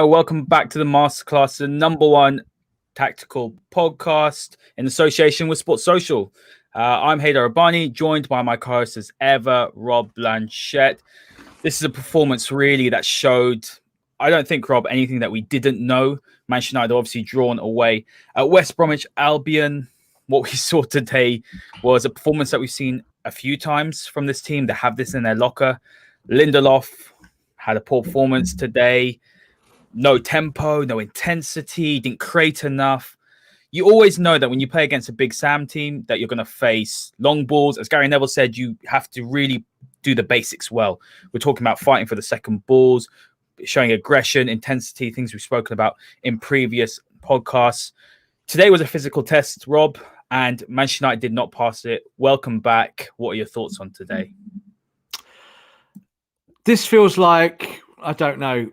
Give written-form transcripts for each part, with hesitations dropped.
Welcome back to the Masterclass, the number one tactical podcast in association with Sports Social. I'm Haider Rubbani, joined by my co-host as ever, Rob Blanchette. This is a performance really that showed, I don't think, Rob, anything that we didn't know. Manchester United obviously drawn away at West Bromwich Albion. What we saw today was a performance that we've seen a few times from this team. They have this in their locker. Lindelof had a poor performance today. No tempo, no intensity, didn't create enough. You always know that when you play against a Big Sam team that you're going to face long balls. As Gary Neville said, you have to really do the basics well. We're talking about fighting for the second balls, showing aggression, intensity, things we've spoken about in previous podcasts. Today was a physical test, Rob, and Manchester United did not pass it. Welcome back. What are your thoughts on today? This feels like, I don't know,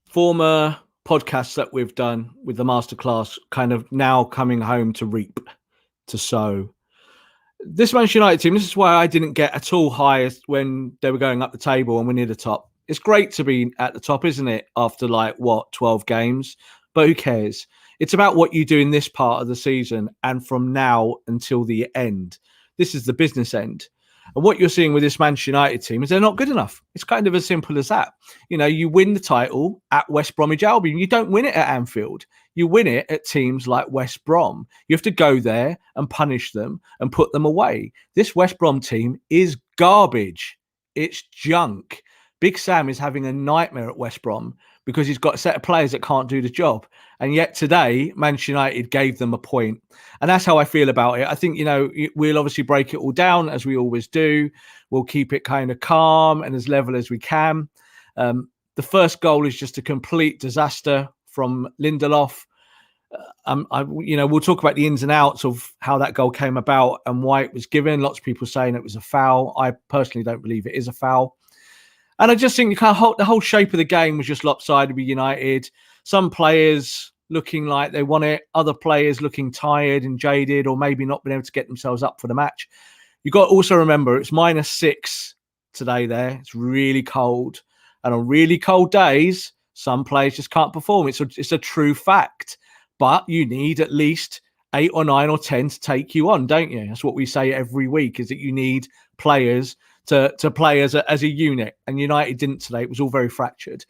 former podcasts that we've done with the Masterclass kind of now coming home to reap, to sow. This Manchester United team, this is why I didn't get at all highest when they were going up the table and we're near the top. It's great to be at the top, isn't it? After 12 games, but who cares? It's about what you do in this part of the season and from now until the end. This is the business end. And what you're seeing with this Manchester United team is they're not good enough. It's kind of as simple as that. You know, you win the title at West Bromwich Albion. You don't win it at Anfield. You win it at teams like West Brom. You have to go there and punish them and put them away. This West Brom team is garbage. It's junk. Big Sam is having a nightmare at West Brom because he's got a set of players that can't do the job. And yet today, Manchester United gave them a point. And that's how I feel about it. I think, you know, we'll obviously break it all down as we always do. We'll keep it kind of calm and as level as we can. The first goal is just a complete disaster from Lindelof. We'll talk about the ins and outs of how that goal came about and why it was given. Lots of people saying it was a foul. I personally don't believe it is a foul. And I just think the whole shape of the game was just lopsided with United. Some players looking like they won it, other players looking tired and jaded, or maybe not being able to get themselves up for the match. You've got to also remember it's -6 today there. It's really cold. And on really cold days, some players just can't perform. It's a true fact. But you need at least 8 or 9 or 10 to take you on, don't you? That's what we say every week, is that you need players to play as a unit, and United didn't today. It was all very fractured.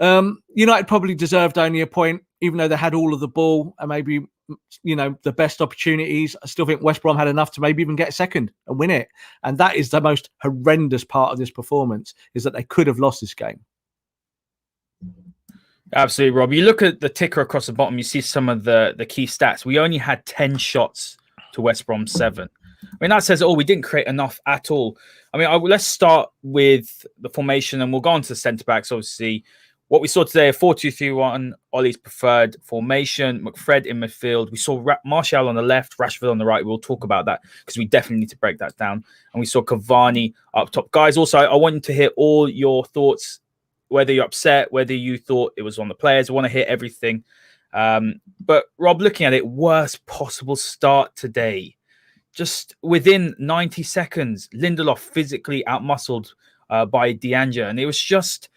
United probably deserved only a point, even though they had all of the ball and maybe, you know, the best opportunities. I still think West Brom had enough to maybe even get second and win it. And that is the most horrendous part of this performance, is that they could have lost this game. Absolutely, Rob. You look at the ticker across the bottom, you see some of the key stats. We only had 10 shots to West Brom 7. I mean, that says, we didn't create enough at all. I mean, let's start with the formation and we'll go on to the centre-backs, obviously. What we saw today, a 4-2-3-1, Ollie's preferred formation, McFred in midfield. We saw Martial on the left, Rashford on the right. We'll talk about that because we definitely need to break that down. And we saw Cavani up top. Guys, also, I want to hear all your thoughts, whether you're upset, whether you thought it was on the players. I want to hear everything. But, Rob, looking at it, worst possible start today. Just within 90 seconds, Lindelof physically outmuscled by Dianja. And it was just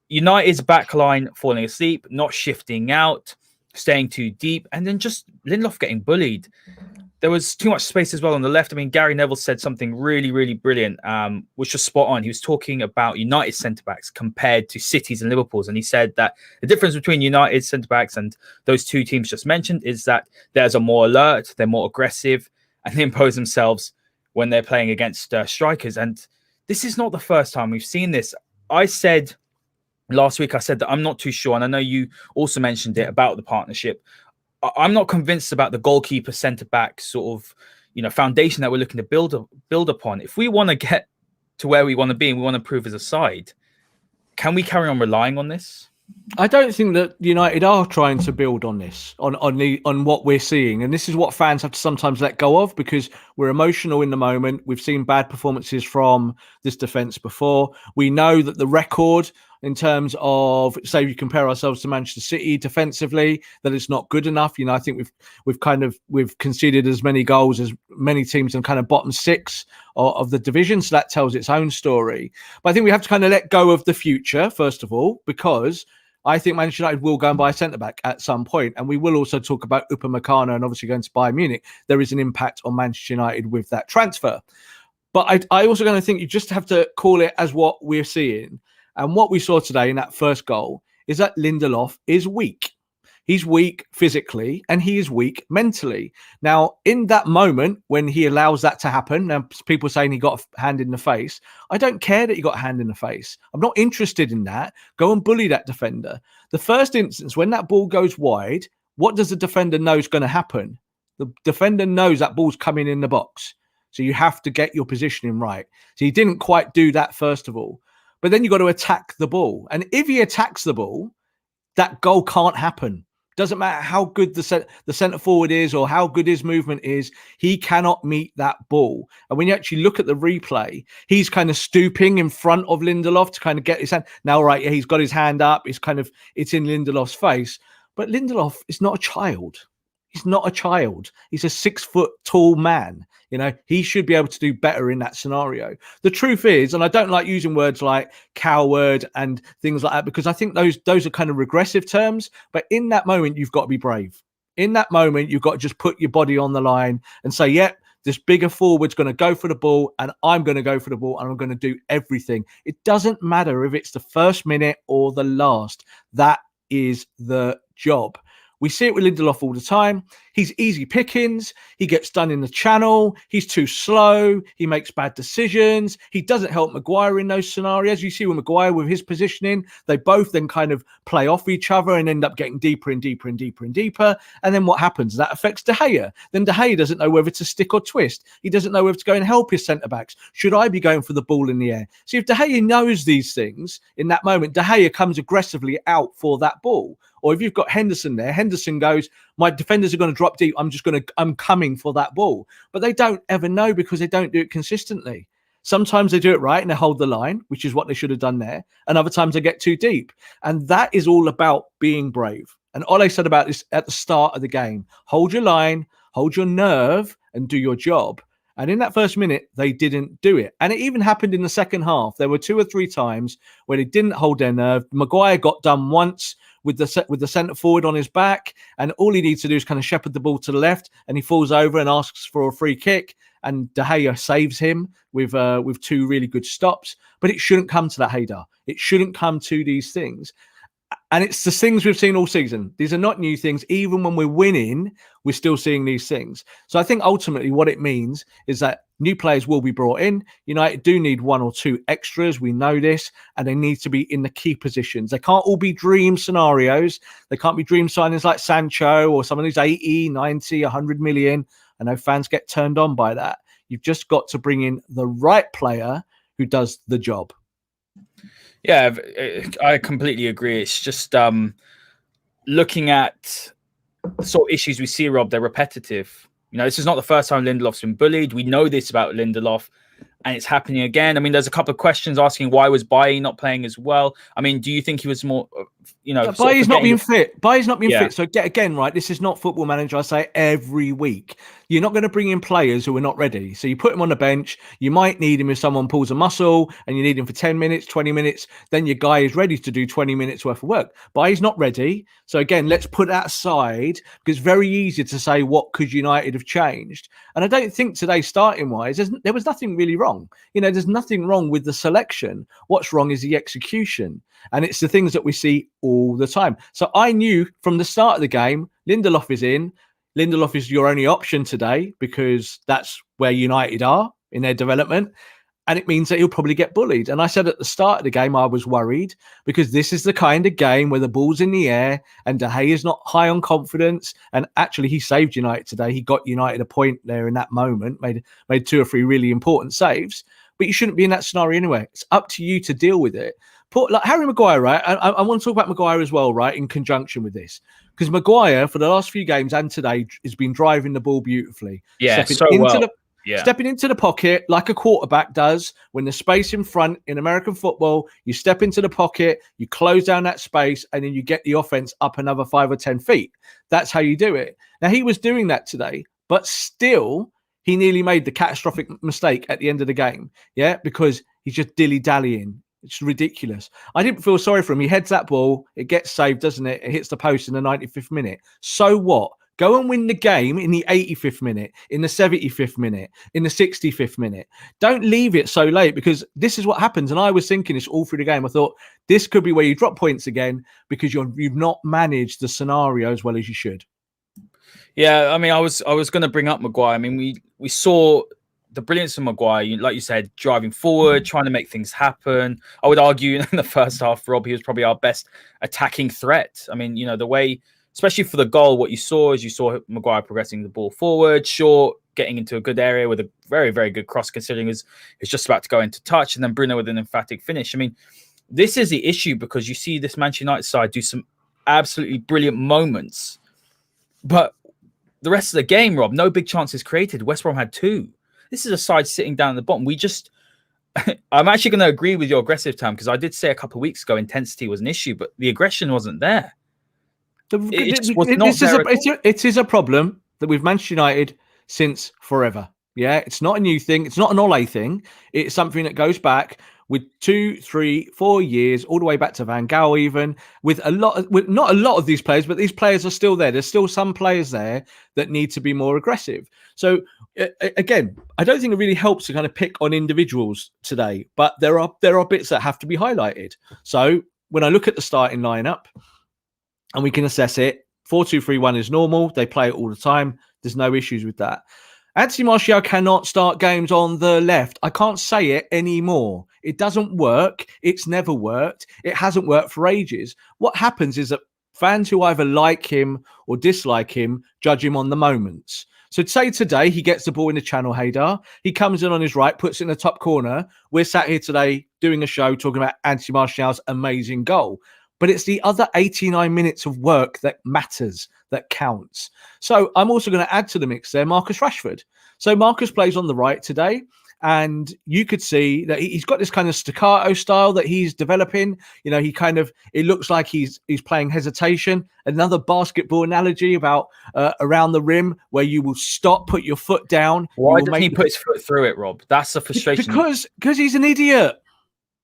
United's backline falling asleep, not shifting out, staying too deep, and then just Lindelof getting bullied. There was too much space as well on the left. I mean, Gary Neville said something really, really brilliant, which was spot on. He was talking about United centre-backs compared to City's and Liverpool's. And he said that the difference between United centre-backs and those two teams just mentioned is that theirs are more alert, they're more aggressive, and they impose themselves when they're playing against strikers. And this is not the first time we've seen this. I said last week, I said that I'm not too sure, and I know you also mentioned it about the partnership. I'm not convinced about the goalkeeper centre-back sort of, you know, foundation that we're looking to build upon. If we want to get to where we want to be and we want to improve as a side, can we carry on relying on this? I don't think that United are trying to build on this, on what we're seeing. And this is what fans have to sometimes let go of, because we're emotional in the moment. We've seen bad performances from this defence before. We know that the record in terms of, say, we compare ourselves to Manchester City defensively, that it's not good enough. You know, I think we've conceded as many goals as many teams in kind of bottom 6 of the division. So that tells its own story. But I think we have to kind of let go of the future, first of all, because I think Manchester United will go and buy a centre-back at some point. And we will also talk about Upamecano and obviously going to Bayern Munich. There is an impact on Manchester United with that transfer. But I also going to think you just have to call it as what we're seeing. And what we saw today in that first goal is that Lindelof is weak. He's weak physically and he is weak mentally. Now, in that moment when he allows that to happen, now people saying he got a hand in the face, I don't care that he got a hand in the face. I'm not interested in that. Go and bully that defender. The first instance, when that ball goes wide, what does the defender know is going to happen? The defender knows that ball's coming in the box. So you have to get your positioning right. So he didn't quite do that first of all. But then you've got to attack the ball. And if he attacks the ball, that goal can't happen. Doesn't matter how good the centre forward is or how good his movement is, he cannot meet that ball. And when you actually look at the replay, he's kind of stooping in front of Lindelof to kind of get his hand. Now, right, he's got his hand up. It's in Lindelof's face. But Lindelof is not a child. He's not a child. He's a 6 foot tall man. You know, he should be able to do better in that scenario. The truth is, and I don't like using words like coward and things like that, because I think those are kind of regressive terms. But in that moment, you've got to be brave. In that moment, you've got to just put your body on the line and say, yep, this bigger forward's going to go for the ball and I'm going to go for the ball and I'm going to do everything. It doesn't matter if it's the first minute or the last. That is the job. We see it with Lindelof all the time. He's easy pickings. He gets done in the channel. He's too slow. He makes bad decisions. He doesn't help Maguire in those scenarios. You see with Maguire with his positioning, they both then kind of play off each other and end up getting deeper and deeper and deeper and deeper. And then what happens? That affects De Gea. Then De Gea doesn't know whether to stick or twist. He doesn't know whether to go and help his centre-backs. Should I be going for the ball in the air? See, if De Gea knows these things in that moment, De Gea comes aggressively out for that ball. Or if you've got Henderson there, Henderson goes, my defenders are going to drop deep. I'm coming for that ball. But they don't ever know because they don't do it consistently. Sometimes they do it right and they hold the line, which is what they should have done there. And other times they get too deep. And that is all about being brave. And Ole said about this at the start of the game. Hold your line, hold your nerve and do your job. And in that first minute, they didn't do it. And it even happened in the second half. There were 2 or 3 times where they didn't hold their nerve. Maguire got done once with the centre forward on his back, and all he needs to do is kind of shepherd the ball to the left, and he falls over and asks for a free kick, and De Gea saves him with 2 really good stops. But it shouldn't come to that, Haider. It shouldn't come to these things. And it's the things we've seen all season. These are not new things. Even when we're winning, we're still seeing these things. So I think ultimately what it means is that new players will be brought in. United do need 1 or 2 extras. We know this. And they need to be in the key positions. They can't all be dream scenarios. They can't be dream signings like Sancho or someone who's 80, 90, 100 million. I know fans get turned on by that. You've just got to bring in the right player who does the job. Yeah, I completely agree. It's just looking at the sort of issues we see, Rob, they're repetitive. You know, this is not the first time Lindelof's been bullied. We know this about Lindelof, and it's happening again. I mean, there's a couple of questions asking why was Bailly not playing as well. I mean, do you think he was more, Bailly's not being fit. Bailly's not being fit. So again, right, this is not Football Manager. I say every week. You're not going to bring in players who are not ready. So you put him on the bench. You might need him if someone pulls a muscle and you need him for 10 minutes, 20 minutes. Then your guy is ready to do 20 minutes worth of work. Bailly's not ready. So again, let's put that aside because it's very easy to say what could United have changed. And I don't think today, starting wise, there was nothing really wrong. You know, there's nothing wrong with the selection. What's wrong is the execution. And it's the things that we see all the time. So I knew from the start of the game, Lindelof is in. Lindelof is your only option today because that's where United are in their development. And it means that he'll probably get bullied. And I said at the start of the game, I was worried because this is the kind of game where the ball's in the air and De Gea is not high on confidence. And actually, he saved United today. He got United a point there in that moment, made 2 or 3 really important saves. But you shouldn't be in that scenario anyway. It's up to you to deal with it. Like Harry Maguire, right? I want to talk about Maguire as well, right? In conjunction with this. Because Maguire, for the last few games and today, has been driving the ball beautifully. Yeah, Stepping into the pocket like a quarterback does when the space in front in American football, you step into the pocket, you close down that space, and then you get the offense up another 5 or 10 feet. That's how you do it. Now, he was doing that today, but still, he nearly made the catastrophic mistake at the end of the game. Yeah, because he's just dilly-dallying. It's ridiculous. I didn't feel sorry for him. He heads that ball, it gets saved, doesn't it? It hits the post in the 95th minute. So what? Go and win the game in the 85th minute, in the 75th minute, in the 65th minute. Don't leave it so late, because this is what happens. And I was thinking this all through the game. I thought this could be where you drop points again, because you've not managed the scenario as well as you should. Yeah, I mean, I was going to bring up Maguire. I mean, we saw the brilliance of Maguire, like you said, driving forward, trying to make things happen. I would argue in the first half, Rob, he was probably our best attacking threat. I mean, the way, especially for the goal, what you saw is you saw Maguire progressing the ball forward, short, getting into a good area with a very, very good cross, considering it's just about to go into touch, and then Bruno with an emphatic finish. I mean, this is the issue, because you see this Manchester United side do some absolutely brilliant moments, but the rest of the game, Rob, no big chances created. West Brom had 2. This is a side sitting down at the bottom. I'm actually going to agree with your aggressive term, because I did say a couple of weeks ago intensity was an issue, but the aggression wasn't there. It is a problem that we've Manchester United since forever. Yeah, it's not a new thing. It's not an Ole thing. It's something that goes back with 2, 3, 4 years, all the way back to Van Gaal, even with not a lot of these players, but these players are still there. There's still some players there that need to be more aggressive. So again, I don't think it really helps to kind of pick on individuals today, but there are bits that have to be highlighted. So when I look at the starting lineup and we can assess it, 4-2-3-1 is normal. They play it all the time. There's no issues with that. Anthony Martial cannot start games on the left. I can't say it anymore. It doesn't work. It's never worked. It hasn't worked for ages. What happens is that fans who either like him or dislike him judge him on the moments. So say today he gets the ball in the channel, Haider. He comes in on his right, puts it in the top corner. We're sat here today doing a show talking about Anthony Martial's amazing goal. But it's the other 89 minutes of work that matters, that counts. So I'm also going to add to the mix there Marcus Rashford. So Marcus plays on the right today, and you could see that he's got this kind of staccato style that he's developing. It looks like he's playing hesitation. Another basketball analogy about around the rim, where you will stop, put your foot down. Why doesn't he put his foot through it, Rob? That's the frustration. Because he's an idiot.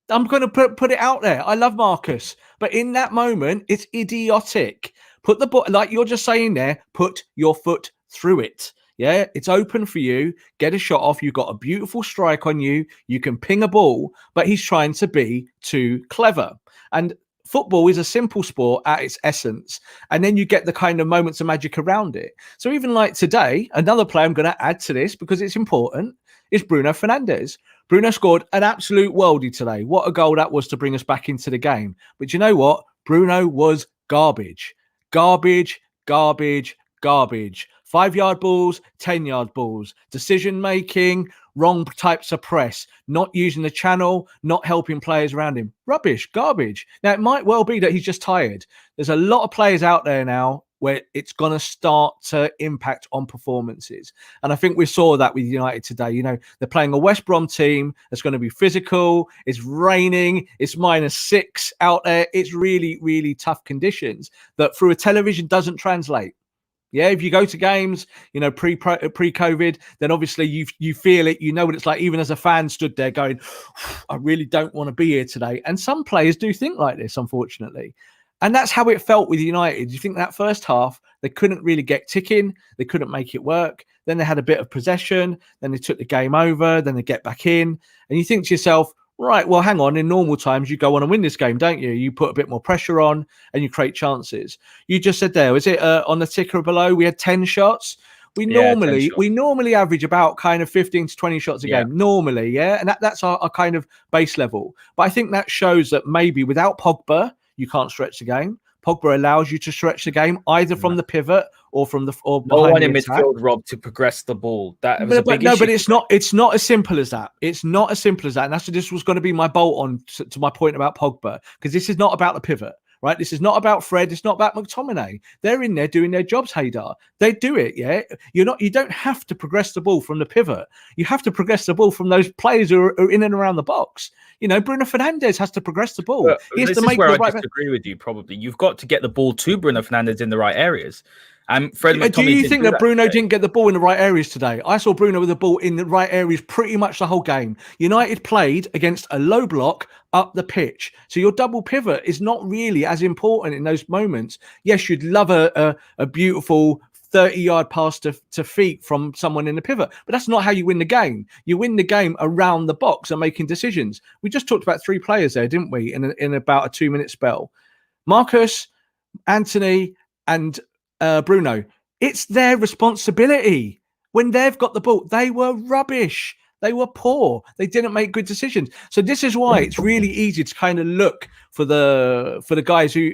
I'm going to put it out there. I love Marcus, but in that moment, it's idiotic. Put the ball, like you're just saying there, put your foot through it. Yeah, it's open for you. Get a shot off. You've got a beautiful strike on you. You can ping a ball, but he's trying to be too clever. And football is a simple sport at its essence. And then you get the kind of moments of magic around it. So even like today, another player I'm going to add to this because it's important is Bruno Fernandes. Bruno scored an absolute worldie today. What a goal that was to bring us back into the game. But you know what? Bruno was garbage. Garbage, garbage, garbage. 5-yard balls, 10-yard balls. Decision making, wrong types of press, not using the channel, not helping players around him. Rubbish, garbage. Now, it might well be that he's just tired. There's a lot of players out there now where it's going to start to impact on performances. And I think we saw that with United today. They're playing a West Brom team that's going to be physical. It's raining. It's -6 out there. It's really, really tough conditions that through a television doesn't translate. Yeah, if you go to games, pre-COVID, then obviously you feel it. You know what it's like, even as a fan stood there going, I really don't want to be here today. And some players do think like this, unfortunately. And that's how it felt with United. You think that first half, they couldn't really get ticking. They couldn't make it work. Then they had a bit of possession. Then they took the game over. Then they get back in. And you think to yourself, right, well, hang on. In normal times, you go on and win this game, don't you? You put a bit more pressure on and you create chances. You just said there, was it on the ticker below? We had 10 shots. We normally average about kind of 15 to 20 shots a game, normally, yeah? And that's our kind of base level. But I think that shows that maybe without Pogba, you can't stretch the game. Pogba allows you to stretch the game either from the pivot or from the or no one in midfield, Rob, to progress the ball. But it's not as simple as that. It's not as simple as that. And this was going to be my bolt on to my point about Pogba, because this is not about the pivot. Right, this is not about Fred. It's not about McTominay. They're in there doing their jobs, Haider. They do it, yeah. You don't have to progress the ball from the pivot. You have to progress the ball from those players who are in and around the box. Bruno Fernandes has to progress the ball. He has to make the right. I disagree with you. Probably, you've got to get the ball to Bruno Fernandes in the right areas. And Fred Do McTominay you didn't think do that Bruno today. didn't get the ball in the right areas today? I saw Bruno with the ball in the right areas pretty much the whole game. United played against a low block up the pitch. So your double pivot is not really as important in those moments. Yes, you'd love a beautiful 30-yard pass to feet from someone in the pivot, but that's not how you win the game. You win the game around the box and making decisions. We just talked about 3 players there, didn't we, in about a 2-minute spell? Marcus, Anthony, and Bruno. It's their responsibility. When they've got the ball, they were rubbish. They were poor. They didn't make good decisions. So this is why it's really easy to kind of look for the guys who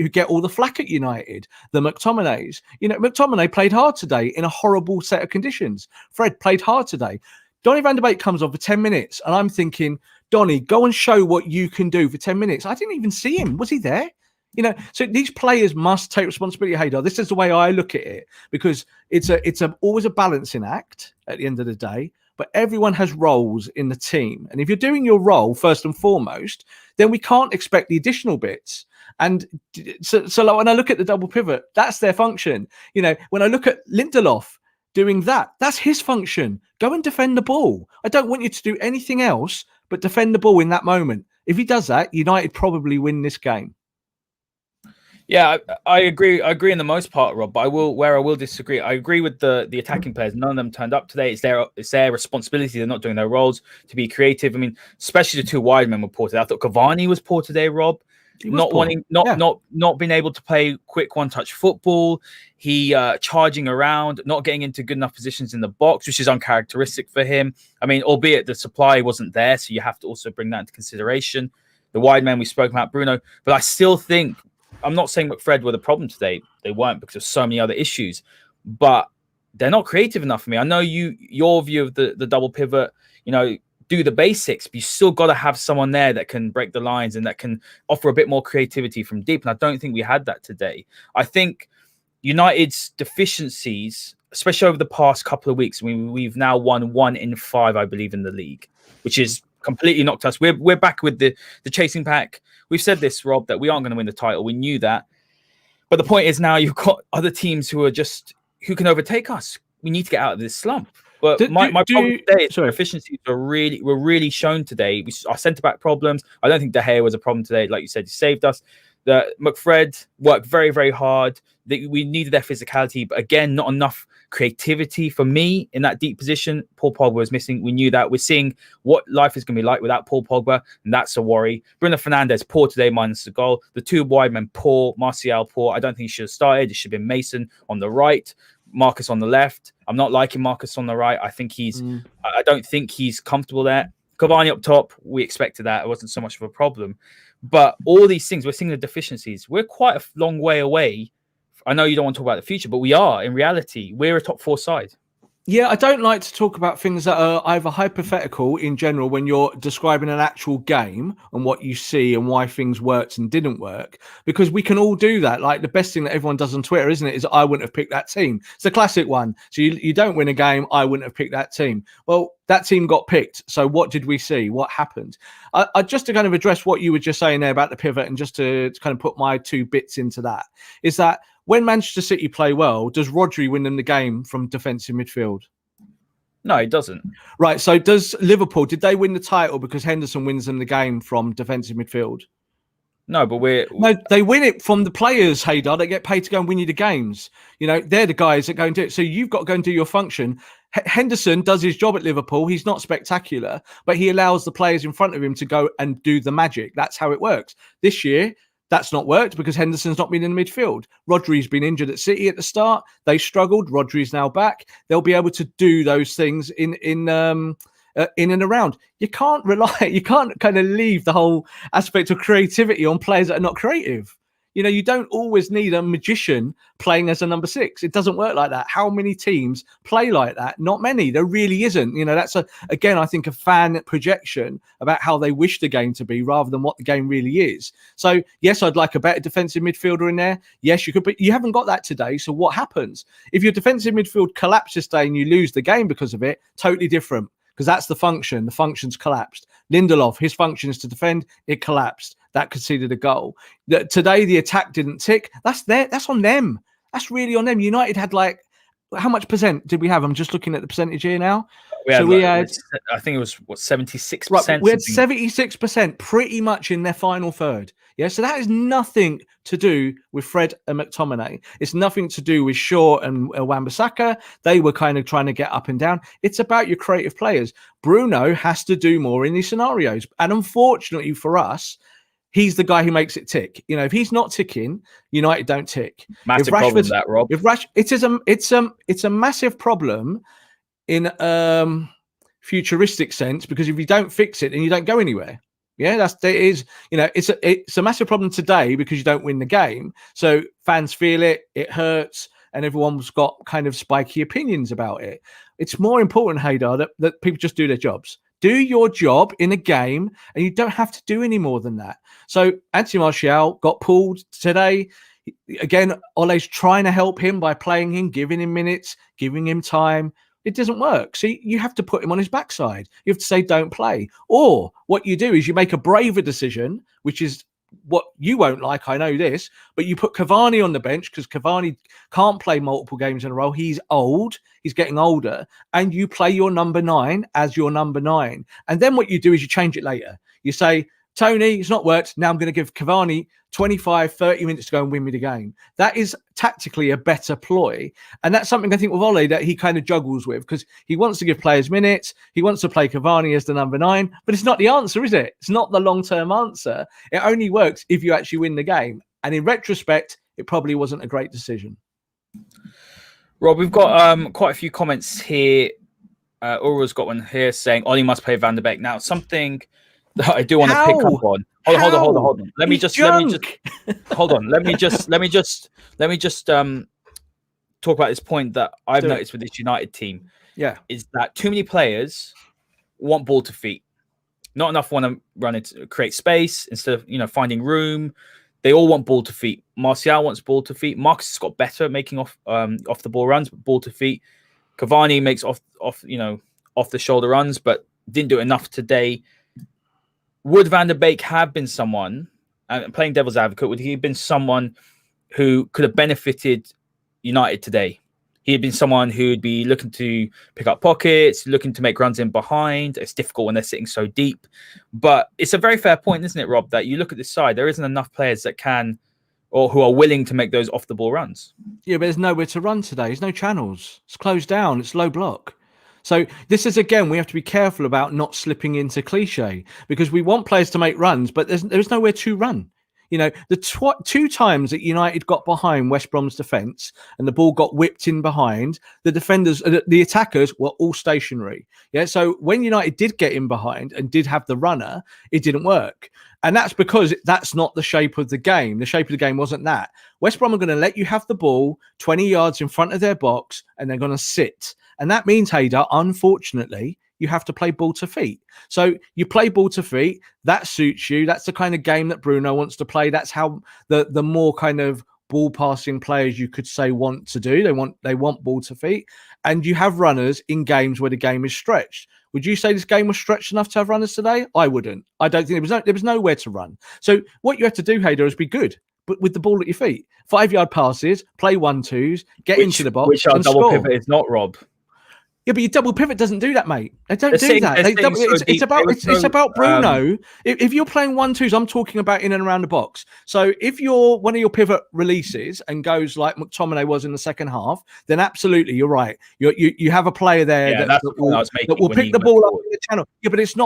get all the flack at United, the McTominays. You know, McTominay played hard today in a horrible set of conditions. Fred played hard today. Donny van der Beek comes on for 10 minutes, and I'm thinking, Donny, go and show what you can do for 10 minutes. I didn't even see him. Was he there? You know, so these players must take responsibility, Haider. This is the way I look at it, because it's always a balancing act at the end of the day. But everyone has roles in the team, and if you're doing your role first and foremost, then we can't expect the additional bits. And so like when I look at the double pivot, that's their function. You know, when I look at Lindelof doing that, that's his function. Go and defend the ball. I don't want you to do anything else but defend the ball in that moment. If he does that, United probably win this game. Yeah, I agree. I agree in the most part, Rob. But I will disagree. I agree with the attacking players. None of them turned up today. It's their responsibility. They're not doing their roles to be creative. I mean, especially the 2 wide men were poor today. I thought Cavani was poor today, Rob. Not being able to play quick one-touch football. He charging around, not getting into good enough positions in the box, which is uncharacteristic for him. I mean, albeit the supply wasn't there, so you have to also bring that into consideration. The wide men we spoke about, Bruno, but I still think. I'm not saying McFred were the problem today. They weren't, because of so many other issues, but they're not creative enough for me. I know your view of the double pivot, you know, do the basics, but you still got to have someone there that can break the lines and that can offer a bit more creativity from deep. And I don't think we had that today. I think United's deficiencies, especially over the past couple of weeks, we've now won 1 in 5, I believe, in the league, which is completely knocked us. We're back with the chasing pack. We've said this, Rob, that we aren't going to win the title. We knew that. But the point is now you've got other teams who can overtake us. We need to get out of this slump. But my problem today is efficiencies were really shown today. Our centre-back problems. I don't think De Gea was a problem today. Like you said, he saved us. McFred worked very, very hard. We needed their physicality, but again, not enough creativity for me in that deep position. Paul Pogba was missing. We knew that. We're seeing what life is going to be like without Paul Pogba, and that's a worry. Bruno Fernandes, poor today, minus the goal. The 2 wide men, poor. Martial, poor. I don't think he should have started. It should have been Mason on the right, Marcus on the left. I'm not liking Marcus on the right. I think I don't think he's comfortable there. Cavani up top, we expected that. It wasn't so much of a problem. But all these things, we're seeing the deficiencies. We're quite a long way away. I know you don't want to talk about the future, but we are. In reality, we're a top 4 side. Yeah, I don't like to talk about things that are either hypothetical in general when you're describing an actual game and what you see and why things worked and didn't work, because we can all do that. Like the best thing that everyone does on Twitter, isn't it, is I wouldn't have picked that team. It's a classic one. So you don't win a game, I wouldn't have picked that team. Well, that team got picked. So what did we see? What happened? I just to kind of address what you were just saying there about the pivot, and just to kind of put my 2 bits into that, is that when Manchester City play well, does Rodri win them the game from defensive midfield? No, he doesn't. Right. So does Liverpool, did they win the title because Henderson wins them the game from defensive midfield? No, but No, they win it from the players, Haider, that get paid to go and win you the games. You know, they're the guys that go and do it. So you've got to go and do your function. Henderson does his job at Liverpool. He's not spectacular, but he allows the players in front of him to go and do the magic. That's how it works. This year, that's not worked because Henderson's not been in the midfield. Rodri's been injured at City at the start. They struggled. Rodri's now back. They'll be able to do those things in and around. You can't kind of leave the whole aspect of creativity on players that are not creative. You know, you don't always need a magician playing as a number 6. It doesn't work like that. How many teams play like that? Not many. There really isn't. You know, that's again, I think a fan projection about how they wish the game to be rather than what the game really is. So yes, I'd like a better defensive midfielder in there. Yes, you could, but you haven't got that today. So what happens? If your defensive midfield collapses today and you lose the game because of it, totally different. Because that's the function. The function's collapsed. Lindelof, his function is to defend. It collapsed. That conceded a goal. Today, the attack didn't tick. That's on them. That's really on them. United had like, how much percent did we have? I'm just looking at the percentage here now. We had, I think it was what, 76%. Right, we had 76% pretty much in their final third. Yeah, so that is nothing to do with Fred and McTominay. It's nothing to do with Shaw and Wan-Bissaka. They were kind of trying to get up and down. It's about your creative players. Bruno has to do more in these scenarios. And unfortunately for us, he's the guy who makes it tick. You know, if he's not ticking, United don't tick. Massive problem, that, Rob. It's a massive problem in futuristic sense, because if you don't fix it, then you don't go anywhere. Yeah, it's a massive problem today because you don't win the game. So fans feel it, it hurts, and everyone's got kind of spiky opinions about it. It's more important, Haider, that people just do their jobs. Do your job in a game, and you don't have to do any more than that. So Anthony Martial got pulled today. Again, Ole's trying to help him by playing him, giving him minutes, giving him time. It doesn't work. So you have to put him on his backside. You have to say, don't play. Or what you do is you make a braver decision, which is what you won't like. I know this, but you put Cavani on the bench because Cavani can't play multiple games in a row. He's old. He's getting older. And you play your number 9 as your number 9. And then what you do is you change it later. You say, Tony, it's not worked. Now I'm going to give Cavani 25, 30 minutes to go and win me the game. That is tactically a better ploy. And that's something I think with Ole that he kind of juggles with, because he wants to give players minutes. He wants to play Cavani as the number 9, but it's not the answer, is it? It's not the long-term answer. It only works if you actually win the game. And in retrospect, it probably wasn't a great decision. Rob, we've got quite a few comments here. Ura's got one here saying Ole must play Van der Beek. Now, something that I do want to pick up on. Hold on. Let me just hold on. Let me just talk about this point that I've noticed with this United team. Yeah, is that too many players want ball to feet. Not enough want to run it, create space instead of finding room. They all want ball to feet. Martial wants ball to feet. Marcus has got better at making off the ball runs, but ball to feet. Cavani makes off the shoulder runs, but didn't do enough today. Would Van der Beek have been someone, playing devil's advocate, would he have been someone who could have benefited United today? He had been someone who would be looking to pick up pockets, looking to make runs in behind. It's difficult when they're sitting so deep. But it's a very fair point, isn't it, Rob, that you look at this side, there isn't enough players that can or who are willing to make those off-the-ball runs. Yeah, but there's nowhere to run today. There's no channels. It's closed down. It's low block. So this is, again, we have to be careful about not slipping into cliche, because we want players to make runs, but there's nowhere to run. The 2 times that United got behind West Brom's defence and the ball got whipped in behind, the defenders, the attackers were all stationary. Yeah, so when United did get in behind and did have the runner, it didn't work. And that's because that's not the shape of the game. The shape of the game wasn't that. West Brom are going to let you have the ball 20 yards in front of their box, and they're going to sit. And that means, Haider, unfortunately, you have to play ball to feet. So you play ball to feet. That suits you. That's the kind of game that Bruno wants to play. That's how the more kind of ball passing players you could say want to do. They want ball to feet. And you have runners in games where the game is stretched. Would you say this game was stretched enough to have runners today? I wouldn't. I don't think there was nowhere to run. So what you have to do, Haider, is be good, but with the ball at your feet. 5-yard passes, play 1-2s, get into the box, which our and double score. Pivot is not, Rob. Yeah, but your double pivot doesn't do that, mate. They don't do that. It's about Bruno. If you're playing 1-2s, I'm talking about in and around the box. So if you're one of your pivot releases and goes like McTominay was in the second half, then absolutely, you're right. You have a player there that will pick the ball up in the channel. Yeah, but it's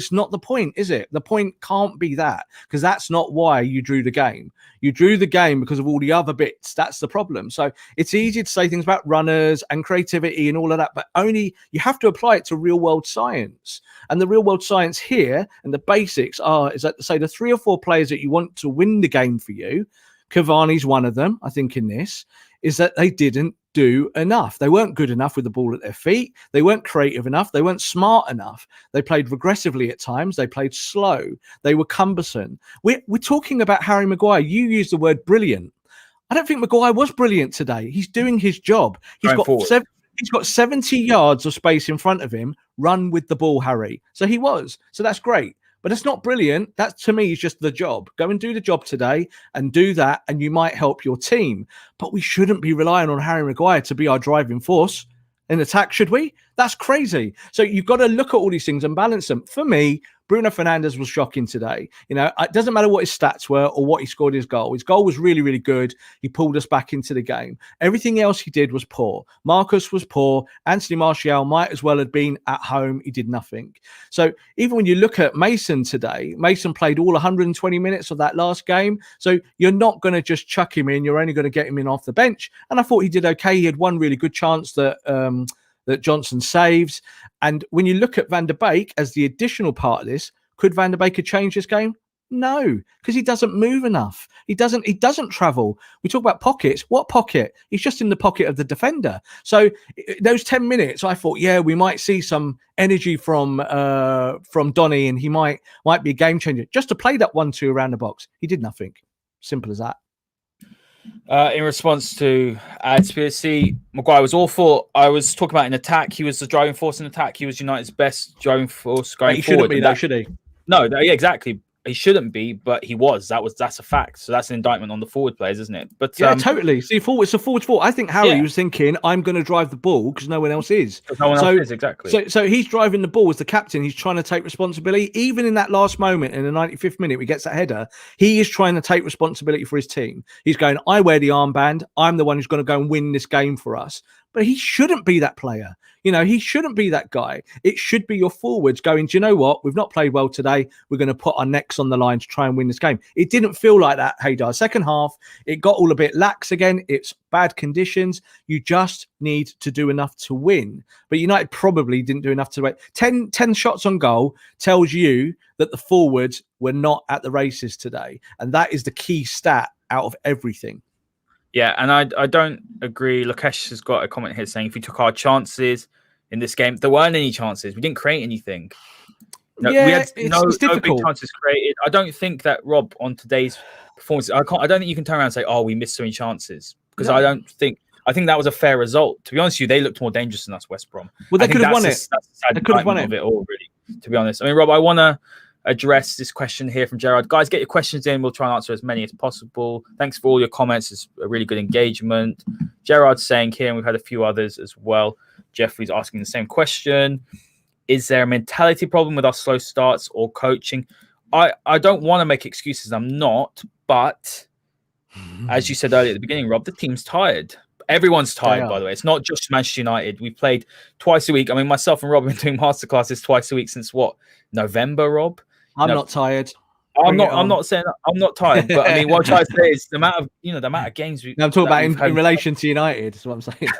not the point, is it? The point can't be that, because that's not why you drew the game. You drew the game because of all the other bits. That's the problem. So it's easy to say things about runners and creativity and all of that, but only you have to apply it to real world science. And the real world science here and the basics is that, say, the 3 or 4 players that you want to win the game for you, Cavani's one of them, I think, in this, is that they didn't do enough. They weren't good enough with the ball at their feet. They weren't creative enough. They weren't smart enough. They played regressively at times. They played slow. They were cumbersome. We're talking about Harry Maguire. You used the word brilliant. I don't think Maguire was brilliant today. He's doing his job. He's got 70 yards of space in front of him. Run with the ball, Harry. So he was. So that's great. But it's not brilliant. That to me is just the job. Go and do the job today and do that, and you might help your team. But we shouldn't be relying on Harry Maguire to be our driving force in attack, should we? That's crazy. So you've got to look at all these things and balance them. For me, Bruno Fernandes was shocking today. You know, it doesn't matter what his stats were or what he scored his goal. His goal was really, really good. He pulled us back into the game. Everything else he did was poor. Marcus was poor. Anthony Martial might as well have been at home. He did nothing. So even when you look at Mason today, Mason played all 120 minutes of that last game. So you're not going to just chuck him in. You're only going to get him in off the bench. And I thought he did okay. He had one really good chance that Johnson saves. And when you look at Van der Beek as the additional part of this, could Van der Beek have changed this game? No, because he doesn't move enough. He doesn't travel. We talk about pockets. What pocket? He's just in the pocket of the defender. So those 10 minutes, I thought, yeah, we might see some energy from Donny, and he might be a game changer. Just to play that 1-2 around the box, he did nothing. Simple as that. In response to Adspiracy, Maguire was awful. I was talking about in attack. He was the driving force in attack. He was United's best driving force going forward. He shouldn't be, should he? No, yeah, exactly. He shouldn't be, but he was. That's a fact. So that's an indictment on the forward players, isn't it? But yeah, totally. See, it's a forward's fault. I think Harry was thinking, I'm going to drive the ball because no one else is. No one else is, exactly. So he's driving the ball as the captain. He's trying to take responsibility. Even in that last moment, in the 95th minute, he gets that header. He is trying to take responsibility for his team. He's going, I wear the armband. I'm the one who's going to go and win this game for us. But he shouldn't be that player. You know, he shouldn't be that guy. It should be your forwards going, do you know what? We've not played well today. We're going to put our necks on the line to try and win this game. It didn't feel like that, Haider. Second half, it got all a bit lax again. It's bad conditions. You just need to do enough to win. But United probably didn't do enough to win. 10 shots on goal tells you that the forwards were not at the races today. And that is the key stat out of everything. Yeah, and I don't agree. Lokesh has got a comment here saying if we took our chances in this game, there weren't any chances. We didn't create anything. No, yeah, we had no difficult. Big chances created. I don't think that, Rob, on today's performance, I don't think you can turn around and say, oh, we missed so many chances. Because I think that was a fair result. To be honest with you, they looked more dangerous than us, West Brom. Well, they could have won it. They could have won it all, really, to be honest. I mean, Rob, I want to address this question here from Gerard. Guys, get your questions in. We'll try and answer as many as possible. Thanks for all your comments. It's a really good engagement. Gerard's saying here, and we've had a few others as well. Jeffrey's asking the same question. Is there a mentality problem with our slow starts or coaching? I don't want to make excuses. I'm not. But as you said earlier at the beginning, Rob, the team's tired. Everyone's tired, by the way. It's not just Manchester United. We played twice a week. I mean, myself and Rob have been doing masterclasses twice a week since what? November, Rob? I'm not tired. I'm not saying I'm not tired, but I mean, what I'm trying to say is the amount of games. I'm talking about in relation to United. Is what I'm saying.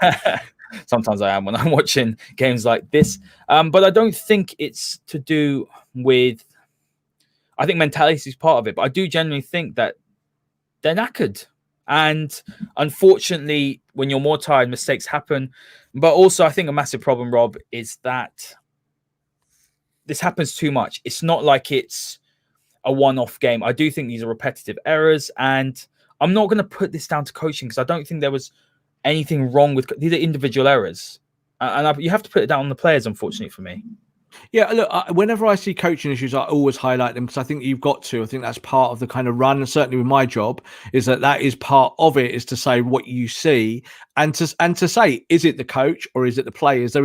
Sometimes I am when I'm watching games like this, but I don't think it's to do with. I think mentality is part of it, but I do genuinely think that they're knackered, and unfortunately, when you're more tired, mistakes happen. But also, I think a massive problem, Rob, is that this happens too much. It's not like it's a one-off game. I do think these are repetitive errors, and I'm not going to put this down to coaching because I don't think there was anything wrong with these are individual errors, and you have to put it down on the players, unfortunately, for me. Yeah, look, whenever I see coaching issues, I always highlight them because I think you've got to. I think that's part of the kind of run, and certainly with my job, is that is part of it, is to say what you see and to say, is it the coach or is it the players?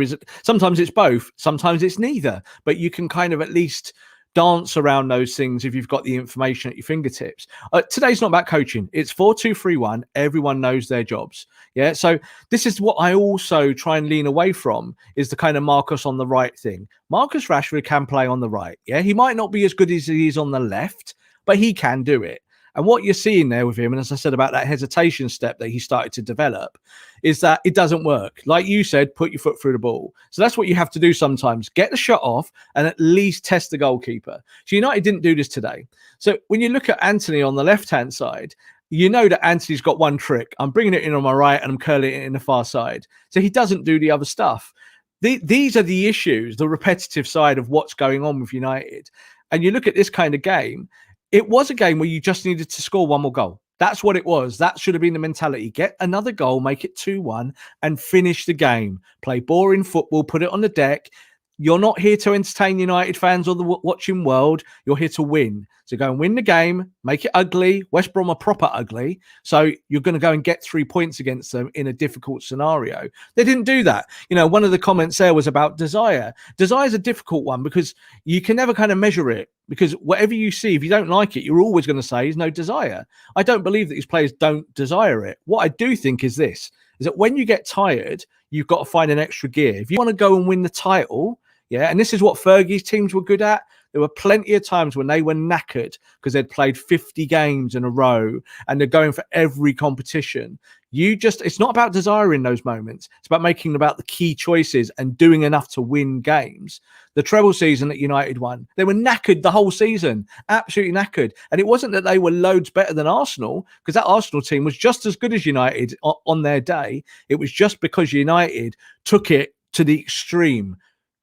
Sometimes it's both, sometimes it's neither, but you can kind of at least dance around those things if you've got the information at your fingertips. Today's not about coaching. It's 4-2-3-1. Everyone knows their jobs. Yeah. So this is what I also try and lean away from, is the kind of Marcus on the right thing. Marcus Rashford can play on the right. Yeah. He might not be as good as he is on the left, but he can do it. And what you're seeing there with him, and as I said about that hesitation step that he started to develop, is that it doesn't work. Like you said, put your foot through the ball. So that's what you have to do sometimes. Get the shot off and at least test the goalkeeper. So United didn't do this today. So when you look at Anthony on the left-hand side, you know that Anthony's got one trick. I'm bringing it in on my right and I'm curling it in the far side. So he doesn't do the other stuff. These are the issues, the repetitive side of what's going on with United. And you look at this kind of game, it was a game where you just needed to score one more goal. That's what it was. That should have been the mentality. Get another goal, make it 2-1 and finish the game. Play boring football, put it on the deck. You're not here to entertain United fans or the watching world. You're here to win. So go and win the game, make it ugly. West Brom are proper ugly. So you're going to go and get 3 points against them in a difficult scenario. They didn't do that. One of the comments there was about desire. Desire is a difficult one because you can never kind of measure it, because whatever you see, if you don't like it, you're always going to say there's no desire. I don't believe that these players don't desire it. What I do think is this, is that when you get tired, you've got to find an extra gear. If you want to go and win the title, and this is what Fergie's teams were good at. There were plenty of times when they were knackered because they'd played 50 games in a row and they're going for every competition. It's not about desire in those moments. It's about making about the key choices and doing enough to win games. The treble season that United won, they were knackered the whole season, absolutely knackered. And it wasn't that they were loads better than Arsenal, because that Arsenal team was just as good as United on their day. It was just because United took it to the extreme.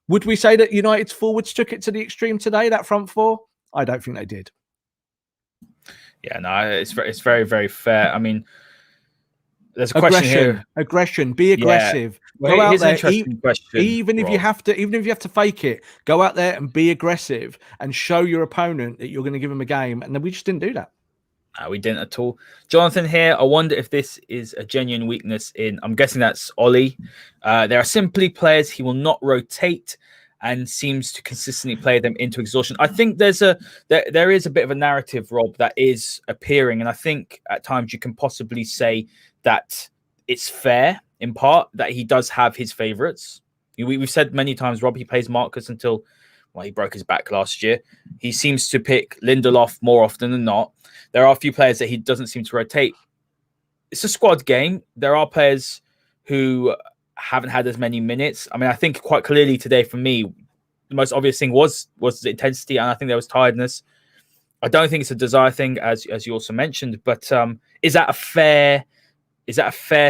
Would we say that United's forwards took it to the extreme today, that front four? I don't think they did. Yeah, no, it's very, very fair. I mean, there's a question here. Aggression. Be aggressive. Yeah. Well, go out there. Interesting question, even if you have to fake it, go out there and be aggressive and show your opponent that you're going to give them a game. And then we just didn't do that. No, we didn't at all. Jonathan here, I wonder if this is a genuine weakness I'm guessing that's Ollie. There are simply players he will not rotate and seems to consistently play them into exhaustion. I think there is a bit of a narrative, Rob, that is appearing. And I think at times you can possibly say that it's fair in part that he does have his favourites. We've said many times, Rob, he plays Marcus until he broke his back last year. He seems to pick Lindelof more often than not. There are a few players that he doesn't seem to rotate. It's a squad game. There are players who haven't had as many minutes. I mean, I think quite clearly today for me, the most obvious thing was the intensity, and I think there was tiredness. I don't think it's a desire thing, as you also mentioned. But is that a fair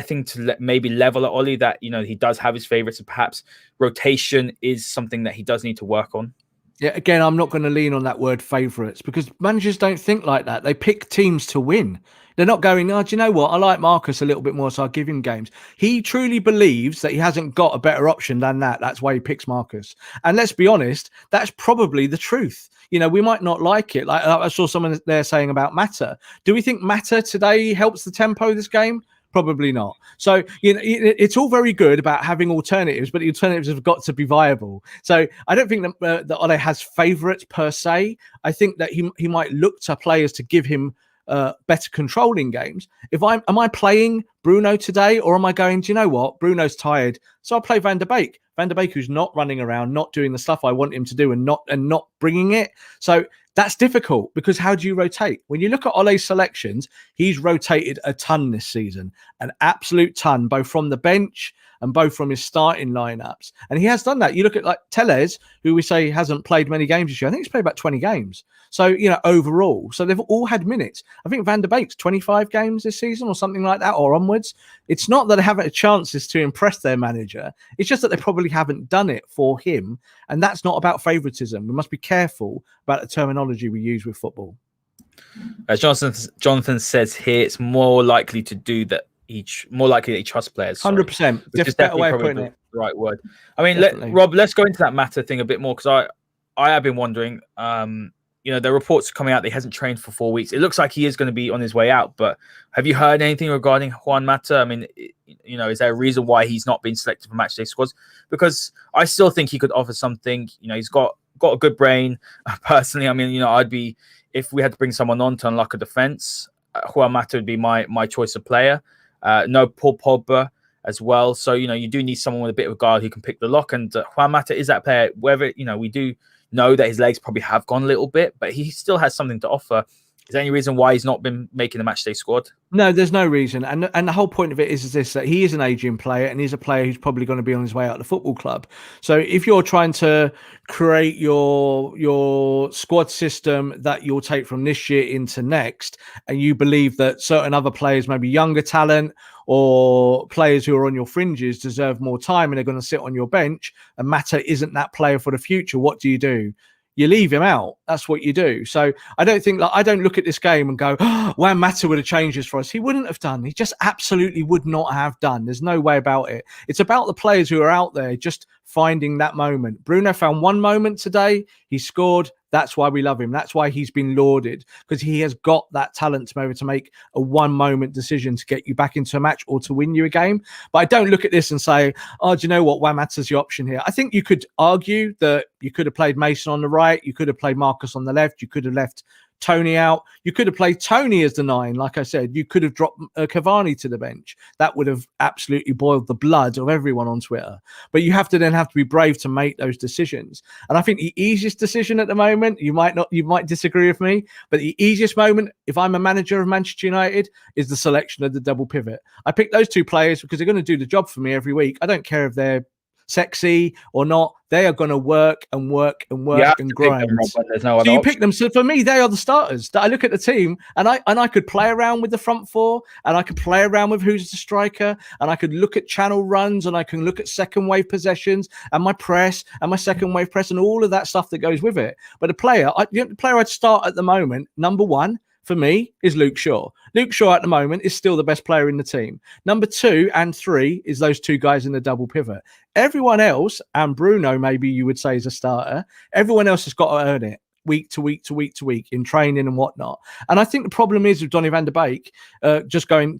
thing to maybe level at Ollie, that he does have his favourites, and perhaps rotation is something that he does need to work on? Yeah, again, I'm not going to lean on that word favourites, because managers don't think like that. They pick teams to win. They're not going, do you know what? I like Marcus a little bit more, so I'll give him games. He truly believes that he hasn't got a better option than that. That's why he picks Marcus. And let's be honest, that's probably the truth. We might not like it. Like I saw someone there saying about Mata. Do we think Mata today helps the tempo of this game? Probably not. So it's all very good about having alternatives, but the alternatives have got to be viable. So I don't think that Ole has favourites per se. I think that he might look to players to give him better control in games. Am I playing Bruno today, or am I going, do you know what? Bruno's tired, so I'll play Van der Beek. Van der Beek, who's not running around, not doing the stuff I want him to do, and not bringing it. So that's difficult, because how do you rotate? When you look at Ole's selections, he's rotated a ton this season, an absolute ton, both from the bench and both from his starting lineups. And he has done that. You look at like Tellez, who we say hasn't played many games this year. I think he's played about 20 games. So, overall. So they've all had minutes. I think Van der Beek's 25 games this season or something like that, or onwards. It's not that they haven't had chances to impress their manager. It's just that they probably haven't done it for him. And that's not about favouritism. We must be careful about the terminology we use with football. As Jonathan says here, it's more likely to do that. More likely that he trusts players. 100%. Just better way of putting it. The right word. I mean, Rob, let's go into that Mata thing a bit more, because I have been wondering. The reports coming out that he hasn't trained for 4 weeks. It looks like he is going to be on his way out. But have you heard anything regarding Juan Mata? I mean, is there a reason why he's not been selected for matchday squads? Because I still think he could offer something. He's got a good brain. Personally, I mean, I'd be, if we had to bring someone on to unlock a defense, Juan Mata would be my choice of player. No Paul Pogba as well. So, you do need someone with a bit of a guard who can pick the lock. And Juan Mata is that player. Whether, we do know that his legs probably have gone a little bit, but he still has something to offer. Is there any reason why he's not been making the matchday squad? No, there's no reason. And the whole point of it is this, that he is an aging player, and he's a player who's probably going to be on his way out of the football club. So if you're trying to create your squad system that you'll take from this year into next, and you believe that certain other players, maybe younger talent or players who are on your fringes, deserve more time and they're going to sit on your bench, and Mata isn't that player for the future, what do? you leave him out. That's what you do. So I don't look at this game and go, oh, Juan Mata would have changed this for us. He wouldn't have done. He just absolutely would not have done. There's no way about it. It's about the players who are out there just finding that moment. Bruno found one moment today. He scored. That's why we love him. That's why he's been lauded, because he has got that talent to be able to make a one-moment decision to get you back into a match or to win you a game. But I don't look at this and say, oh, do you know what? Juan Mata's the option here. I think you could argue that you could have played Mason on the right. You could have played Marcus on the left. You could have left Tony out. You could have played Tony as the 9. Like I said, you could have dropped Cavani to the bench. That would have absolutely boiled the blood of everyone on Twitter. But you have to be brave to make those decisions. And I think the easiest decision at the moment, you might disagree with me, but the easiest moment, if I'm a manager of Manchester United, is the selection of the double pivot. I pick those 2 players because they're going to do the job for me every week. I don't care if they're sexy or not. They are going to work and grind. So you pick them. So for me, they are the starters. That I look at the team and I could play around with the front 4, and I could play around with who's the striker, and I could look at channel runs, and I can look at second wave possessions and my press and my second wave press and all of that stuff that goes with it. But the player I'd start at the moment, number 1 for me, is Luke Shaw. Luke Shaw at the moment is still the best player in the team. Number 2 and 3 is those 2 guys in the double pivot. Everyone else, and Bruno maybe you would say is a starter, everyone else has got to earn it week to week to week to week in training and whatnot. And I think the problem is with Donny van der Beek,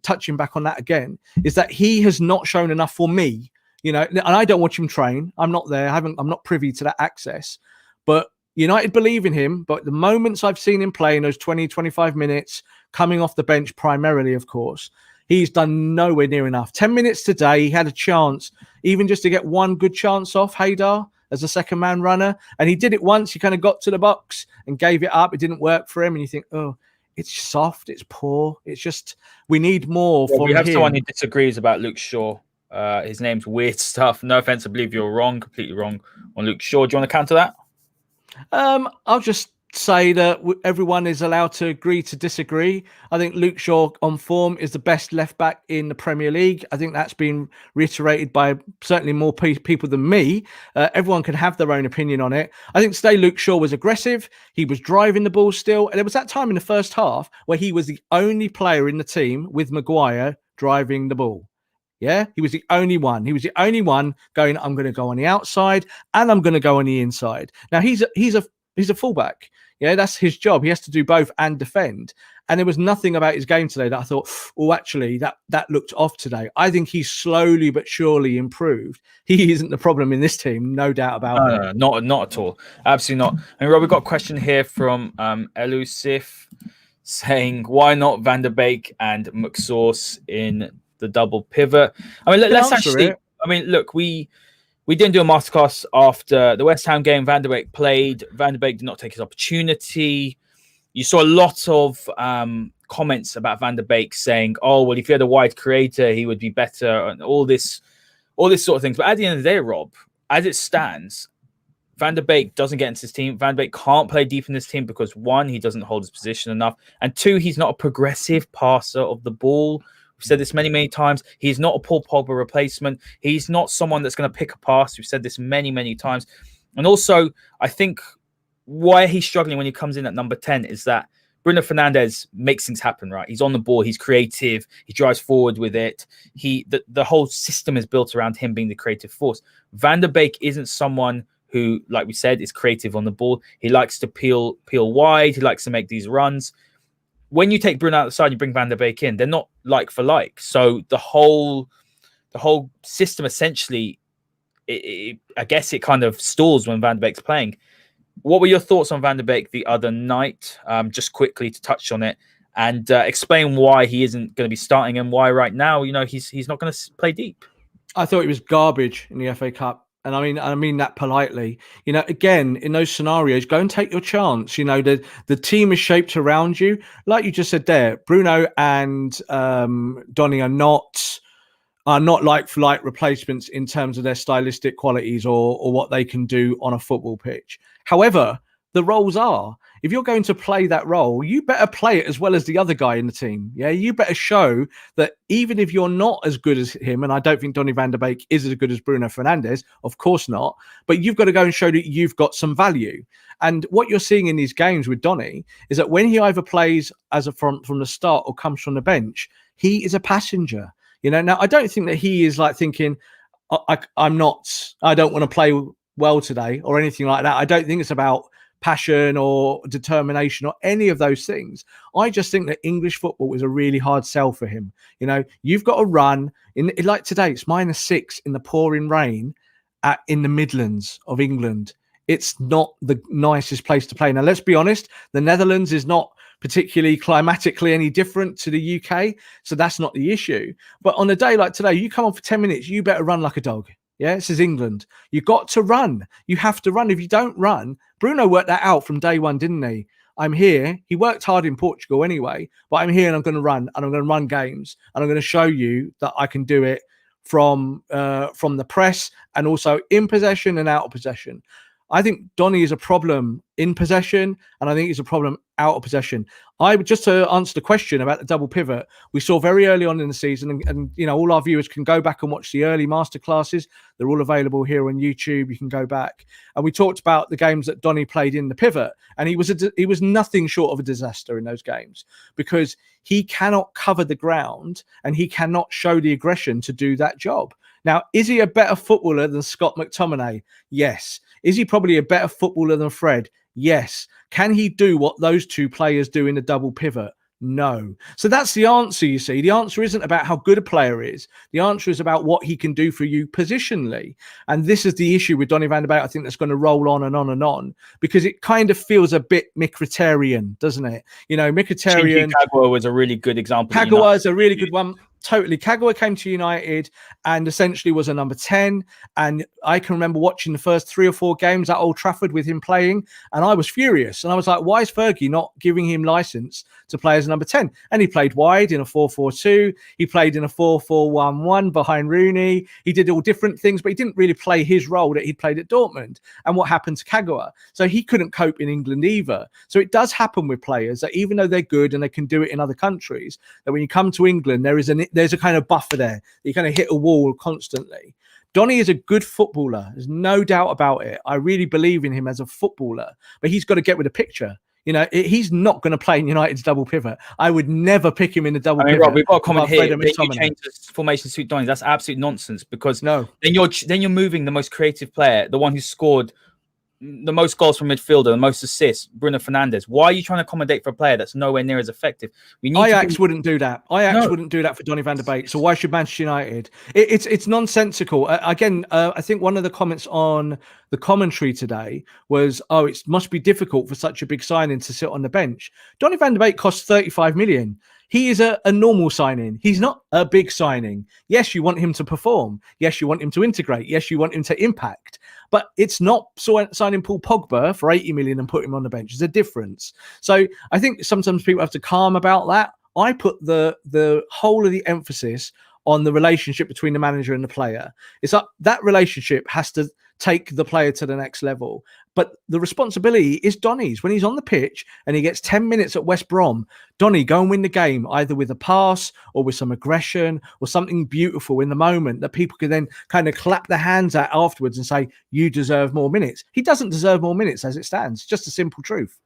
touching back on that again, is that he has not shown enough for me. And I don't watch him train. I'm not there. I'm not privy to that access. But United believe in him, but the moments I've seen him play in those 20, 25 minutes, coming off the bench primarily, of course, he's done nowhere near enough. 10 minutes today, he had a chance, even just to get one good chance off Haider as a second-man runner, and he did it once. He kind of got to the box and gave it up. It didn't work for him, and you think, oh, it's soft, it's poor. It's just, we need more from him. We have someone who disagrees about Luke Shaw. His name's Weird Stuff. No offense, I believe you're wrong, completely wrong on Luke Shaw. Do you want to counter that? I'll just say that everyone is allowed to agree to disagree. I think Luke Shaw on form is the best left back in the Premier League. I think that's been reiterated by certainly more people than me. Everyone can have their own opinion on it. I think today Luke Shaw was aggressive. He was driving the ball still. And there was that time in the first half where he was the only player in the team with Maguire driving the ball. Yeah, he was the only one. He was the only one going, I'm going to go on the outside and I'm going to go on the inside. Now, he's a fullback. Yeah, that's his job. He has to do both and defend. And there was nothing about his game today that I thought, oh, actually, that looked off today. I think he's slowly but surely improved. He isn't the problem in this team, no doubt about it. Not at all. Absolutely not. And Rob, we've got a question here from Elusif saying, why not Van der Beek and McSauce in the double pivot? I mean, let's actually it. I mean, look, we didn't do a masterclass after the West Ham game. Van der Beek played. Van der Beek did not take his opportunity. You saw a lot of comments about Van der Beek saying, oh, well, if he had a wide creator, he would be better, and all this sort of things. But at the end of the day, Rob, as it stands, Van der Beek doesn't get into his team. Van der Beek can't play deep in this team because 1, he doesn't hold his position enough, and 2, he's not a progressive passer of the ball. We've said this many, many times. He's not a Paul Pogba replacement. He's not someone that's going to pick a pass. We've said this many, many times. And also, I think why he's struggling when he comes in at number 10 is that Bruno Fernandes makes things happen, right? He's on the ball. He's creative. He drives forward with it. The whole system is built around him being the creative force. Van der Beek isn't someone who, like we said, is creative on the ball. He likes to peel wide. He likes to make these runs. When you take Bruno out the side, you bring Van der Beek in. They're not like for like. So the whole system essentially, I guess it kind of stalls when Van der Beek's playing. What were your thoughts on Van der Beek the other night? Just quickly to touch on it and explain why he isn't going to be starting and why right now, he's not going to play deep. I thought he was garbage in the FA Cup. And I mean that politely. Again, in those scenarios, go and take your chance. The team is shaped around you. Like you just said there, Bruno and Donny are not like for like replacements in terms of their stylistic qualities or what they can do on a football pitch. However, the roles are. if you're going to play that role, you better play it as well as the other guy in the team. Yeah, you better show that even if you're not as good as him, and I don't think Donny van der Beek is as good as Bruno Fernandes, of course not, but you've got to go and show that you've got some value. And what you're seeing in these games with Donny is that when he either plays as a front from the start or comes from the bench, he is a passenger. Now I don't think that he is like thinking, I don't want to play well today or anything like that. I don't think it's about passion or determination or any of those things. I just think that English football is a really hard sell for him. You've got to run in, like today, it's -6 in the pouring rain in the Midlands of England. It's not the nicest place to play. Now, let's be honest, the Netherlands is not particularly climatically any different to the UK, so that's not the issue. But on a day like today, you come on for 10 minutes, you better run like a dog. Yeah, this is England. You've got to run. You have to run. If you don't run, Bruno worked that out from day one, didn't he? I'm here. He worked hard in Portugal anyway, but I'm here and I'm going to run, and I'm going to run games, and I'm going to show you that I can do it from the press and also in possession and out of possession. I think Donny is a problem in possession, and I think he's a problem out of possession. Just to answer the question about the double pivot, we saw very early on in the season, and all our viewers can go back and watch the early masterclasses. They're all available here on YouTube. You can go back, and we talked about the games that Donny played in the pivot, and he was nothing short of a disaster in those games because he cannot cover the ground and he cannot show the aggression to do that job. Now, is he a better footballer than Scott McTominay? Yes. Is he probably a better footballer than Fred? Yes. Can he do what those two players do in the double pivot? No. So that's the answer, you see. The answer isn't about how good a player is. The answer is about what he can do for you positionally. And this is the issue with Donny van der Beek, I think, that's going to roll on and on and on, because it kind of feels a bit Mkhitaryan, doesn't it? Mkhitaryan... Kagawa was a really good example. Kagawa is a really good one. Totally. Kagawa came to United and essentially was a number 10. And I can remember watching the first 3 or 4 games at Old Trafford with him playing. And I was furious. And I was like, why is Fergie not giving him license to play as a number 10? And he played wide in a 4-4-2. He played in a 4-4-1-1 behind Rooney. He did all different things, but he didn't really play his role that he'd played at Dortmund. And what happened to Kagawa? So he couldn't cope in England either. So it does happen with players that even though they're good and they can do it in other countries, that when you come to England, there's a kind of buffer there. You kind of hit a wall constantly. Donny is a good footballer. There's no doubt about it. I really believe in him as a footballer, but he's got to get with the picture. He's not going to play in United's double pivot. I would never pick him in the double pivot. Rob, we've got a comment here. You change the formation to suit Donny. That's absolute nonsense, because then you're moving the most creative player, the one who scored the most goals from midfielder, the most assists, Bruno Fernandes. Why are you trying to accommodate for a player that's nowhere near as effective? Ajax wouldn't do that. Ajax wouldn't do that for Donny van der Beek. So why should Manchester United? It's nonsensical. Again, I think one of the comments on the commentary today was, it must be difficult for such a big signing to sit on the bench. Donny van der Beek costs 35 million. He is a normal signing. He's not a big signing. Yes, you want him to perform. Yes, you want him to integrate. Yes, you want him to impact. But it's not signing Paul Pogba for 80 million and put him on the bench. There's a difference. So I think sometimes people have to calm about that. I put the whole of the emphasis on the relationship between the manager and the player. It's like that relationship has to take the player to the next level. But the responsibility is Donny's. When he's on the pitch and he gets 10 minutes at West Brom, Donny, go and win the game, either with a pass or with some aggression or something beautiful in the moment that people can then kind of clap their hands at afterwards and say, you deserve more minutes. He doesn't deserve more minutes as it stands. Just a simple truth.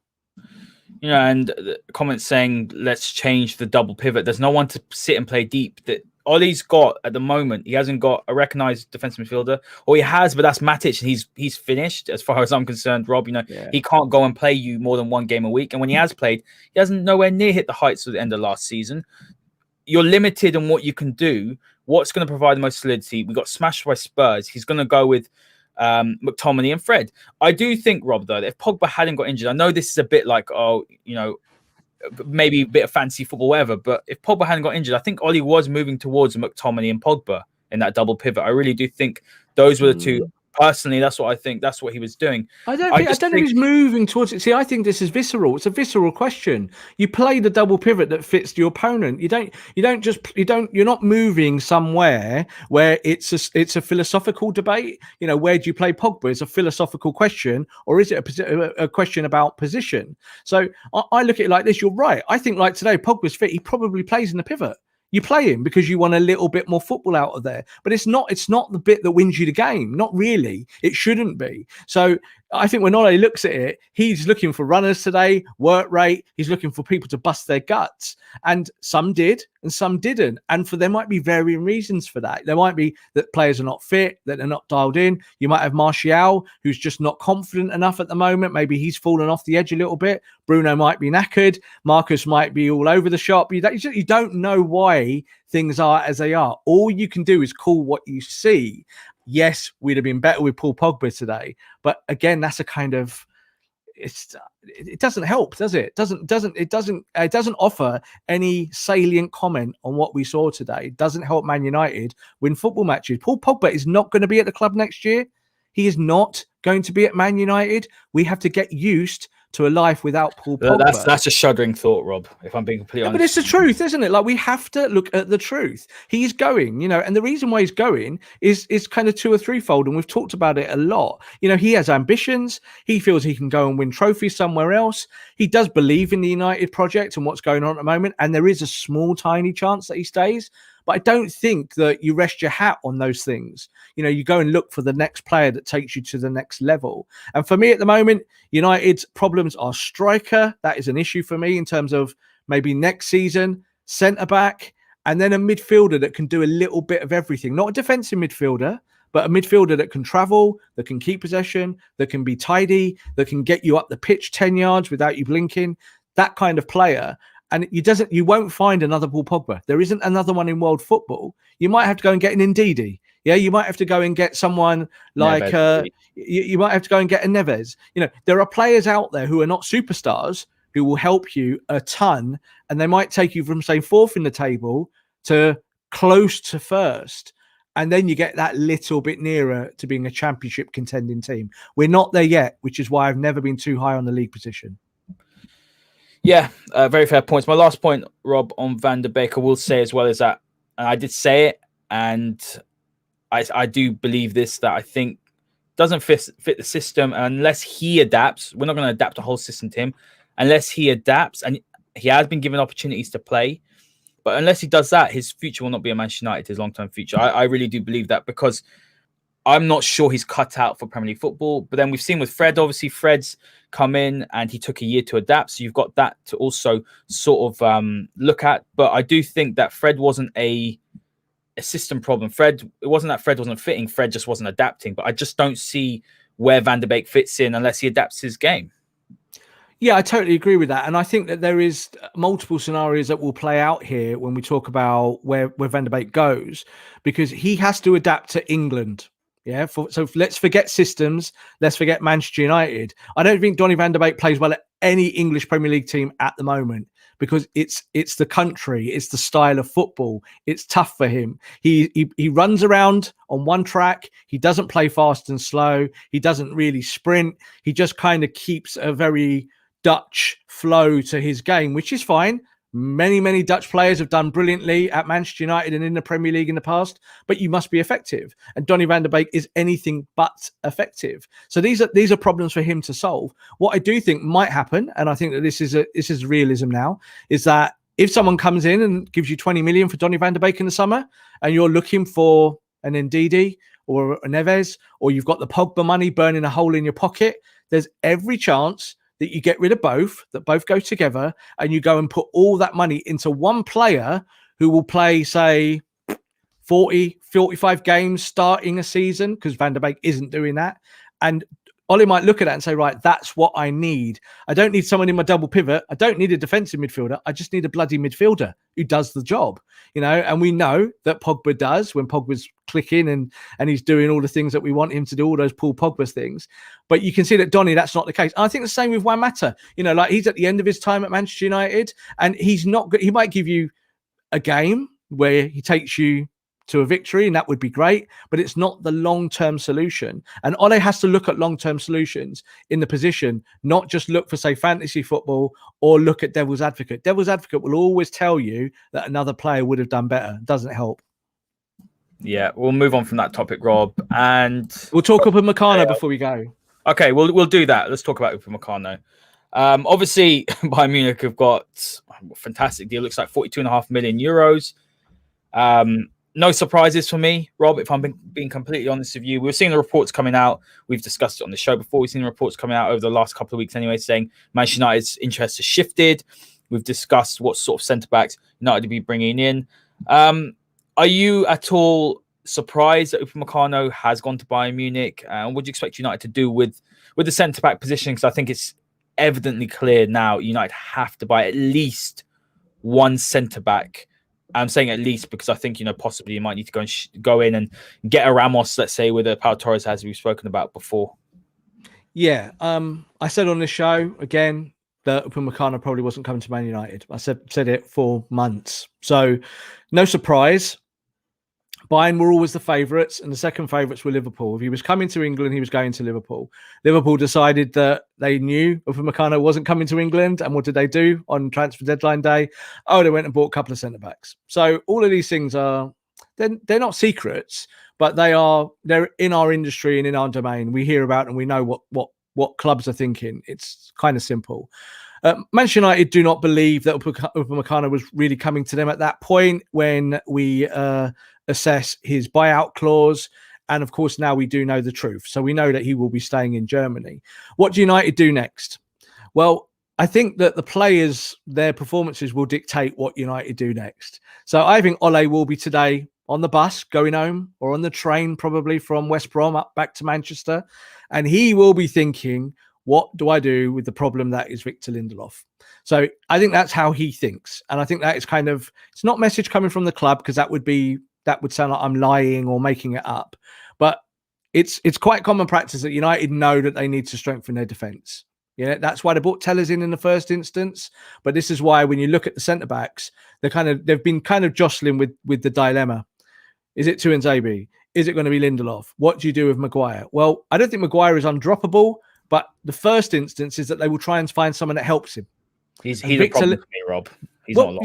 And the comments saying, let's change the double pivot. There's no one to sit and play deep. That Ollie's got at the moment, he hasn't got a recognised defensive midfielder, or he has, but that's Matic, and he's finished as far as I'm concerned. Rob, he can't go and play you more than 1 game a week, and when he has played, he hasn't nowhere near hit the heights of the end of last season. You're limited on what you can do. What's going to provide the most solidity? We got smashed by Spurs. He's going to go with McTominay and Fred. I do think, Rob, though, that if Pogba hadn't got injured, I know this is a bit like, maybe a bit of fancy football, whatever, but if Pogba hadn't got injured, I think Ollie was moving towards McTominay and Pogba in that double pivot. I really do think those were the two Personally, that's what I think. That's what he was doing. I don't know if he's moving towards it. See, I think this is visceral. It's a visceral question. You play the double pivot that fits the opponent. You're not moving somewhere where it's a philosophical debate. You know, where do you play Pogba? It's a philosophical question, or is it a question about position? So I look at it like this. You're right. I think like today, Pogba's fit. He probably plays in the pivot. You play him because you want a little bit more football out of there, but it's not the bit that wins you the game. Not really. It shouldn't be. So I think when Ole looks at it, he's looking for runners today, work rate. He's looking for people to bust their guts, and some did and some didn't. And there might be varying reasons for that. There might be that players are not fit, that they're not dialed in. You might have Martial, who's just not confident enough at the moment. Maybe he's fallen off the edge a little bit. Bruno might be knackered. Marcus might be all over the shop. You don't know why things are as they are. All you can do is call what you see. Yes, we'd have been better with Paul Pogba today, but again, that's a kind of it doesn't help, does it? It doesn't offer any salient comment on what we saw today. It doesn't help Man United win football matches. Paul Pogba is not going to be at the club next year. He is not going to be at Man United. We have to get used to a life without Paul Pogba. That's a shuddering thought, Rob, if I'm being completely honest. But it's the truth, isn't it? Like, we have to look at the truth. He's going, and the reason why he's going is kind of two or threefold, and we've talked about it a lot. He has ambitions. He feels he can go and win trophies somewhere else. He does believe in the United project and what's going on at the moment, and there is a small, tiny chance that he stays. But I don't think that you rest your hat on those things. You go and look for the next player that takes you to the next level. And for me at the moment, United's problems are striker. That is an issue for me in terms of maybe next season, centre-back, and then a midfielder that can do a little bit of everything. Not a defensive midfielder, but a midfielder that can travel, that can keep possession, that can be tidy, that can get you up the pitch 10 yards without you blinking. That kind of player. And you won't find another Paul Pogba. There isn't another one in world football. You might have to go and get an Ndidi. Yeah, you might have to go and get someone like you might have to go and get a Neves. There are players out there who are not superstars who will help you a ton, and they might take you from, say, fourth in the table to close to first. And then you get that little bit nearer to being a championship contending team. We're not there yet, which is why I've never been too high on the league position. Yeah, very fair points. My last point, Rob, on Van der Beek, I will say as well is that, and I did say it, and I do believe this, that I think doesn't fit the system. And unless he adapts, we're not going to adapt the whole system to him. Unless he adapts, and he has been given opportunities to play, but unless he does that, his future will not be at Manchester United, his long-term future. I really do believe that, because I'm not sure he's cut out for Premier League football. But then we've seen with Fred, obviously Fred's come in and he took a year to adapt. So you've got that to also sort of look at. But I do think that Fred wasn't a system problem. It wasn't that Fred wasn't fitting. Fred just wasn't adapting. But I just don't see where Van der Beek fits in unless he adapts his game. Yeah, I totally agree with that. And I think that there is multiple scenarios that will play out here when we talk about where Van der Beek goes, because he has to adapt to England. Yeah, so let's forget systems. Let's forget Manchester United. I don't think Donny van der Beek plays well at any English Premier League team at the moment, because it's the country, it's the style of football. It's tough for him. He runs around on one track. He doesn't play fast and slow. He doesn't really sprint. He just kind of keeps a very Dutch flow to his game, which is fine. Many Dutch players have done brilliantly at Manchester United and in the Premier League in the past, but you must be effective. And Donny van der Beek is anything but effective. So these are problems for him to solve. What I do think might happen, and I think that this is realism now, is that if someone comes in and gives you 20 million for Donny van der Beek in the summer, and you're looking for an Ndidi or a Neves, or you've got the Pogba money burning a hole in your pocket, there's every chance that you get rid of both, that both go together, and you go and put all that money into one player who will play, say, 40, 45 games starting a season, because Van der Beek isn't doing that. And Ollie might look at that and say, right, that's what I need. I don't need someone in my double pivot. I don't need a defensive midfielder. I just need a bloody midfielder who does the job, and we know that Pogba does when Pogba's clicking and he's doing all the things that we want him to do, all those Paul Pogba's things. But you can see that Donny, that's not the case. And I think the same with Juan Mata. Like, he's at the end of his time at Manchester United, and he's not good. He might give you a game where he takes you to a victory, and that would be great, but it's not the long-term solution. And Ole has to look at long-term solutions in the position, not just look for, say, fantasy football or look at devil's advocate. Devil's advocate will always tell you that another player would have done better. It doesn't help. Yeah, we'll move on from that topic, Rob, and we'll talk Upamecano before we go. Okay, we'll do that. Let's talk about Upamecano. Obviously, Bayern Munich have got a fantastic deal. Looks like 42.5 million euros. No surprises for me, Rob, if I'm being completely honest with you. We've seen the reports coming out. We've discussed it on the show before. We've seen the reports coming out over the last couple of weeks anyway, saying Manchester United's interest has shifted. We've discussed what sort of centre-backs United to be bringing in. Are you at all surprised that Upamecano has gone to Bayern Munich? And what do you expect United to do with the centre-back position? Because I think it's evidently clear now United have to buy at least one centre-back. I'm saying at least because I think, possibly you might need to go in and get a Ramos, let's say, with a Pau Torres, as we've spoken about before. Yeah. I said on this show, again, that Upamecano probably wasn't coming to Man United. I said it for months. So no surprise. Bayern were always the favourites, and the second favourites were Liverpool. If he was coming to England, he was going to Liverpool. Liverpool decided that they knew Upamecano wasn't coming to England, and what did they do on transfer deadline day? Oh, they went and bought a couple of centre-backs. So all of these things they're not secrets, but they're in our industry and in our domain. We hear about and we know what clubs are thinking. It's kind of simple. Manchester United do not believe that Upamecano was really coming to them at that point when we assess his buyout clause. And of course, now we do know the truth. So we know that he will be staying in Germany. What do United do next? Well, I think that the players, their performances will dictate what United do next. So I think Ole will be today on the bus going home, or on the train probably from West Brom up back to Manchester. And he will be thinking, what do I do with the problem that is Victor Lindelof? So I think that's how he thinks. And I think that is it's not message coming from the club, because that would sound like I'm lying or making it up. But it's quite common practice that United know that they need to strengthen their defence. Yeah, that's why they brought Tellers in the first instance. But this is why when you look at the centre-backs, they've been kind of jostling with the dilemma. Is it Tuanzebe? Is it going to be Lindelof? What do you do with Maguire? Well, I don't think Maguire is undroppable, but the first instance is that they will try and find someone that helps him. He's a problem for me, Rob. Well,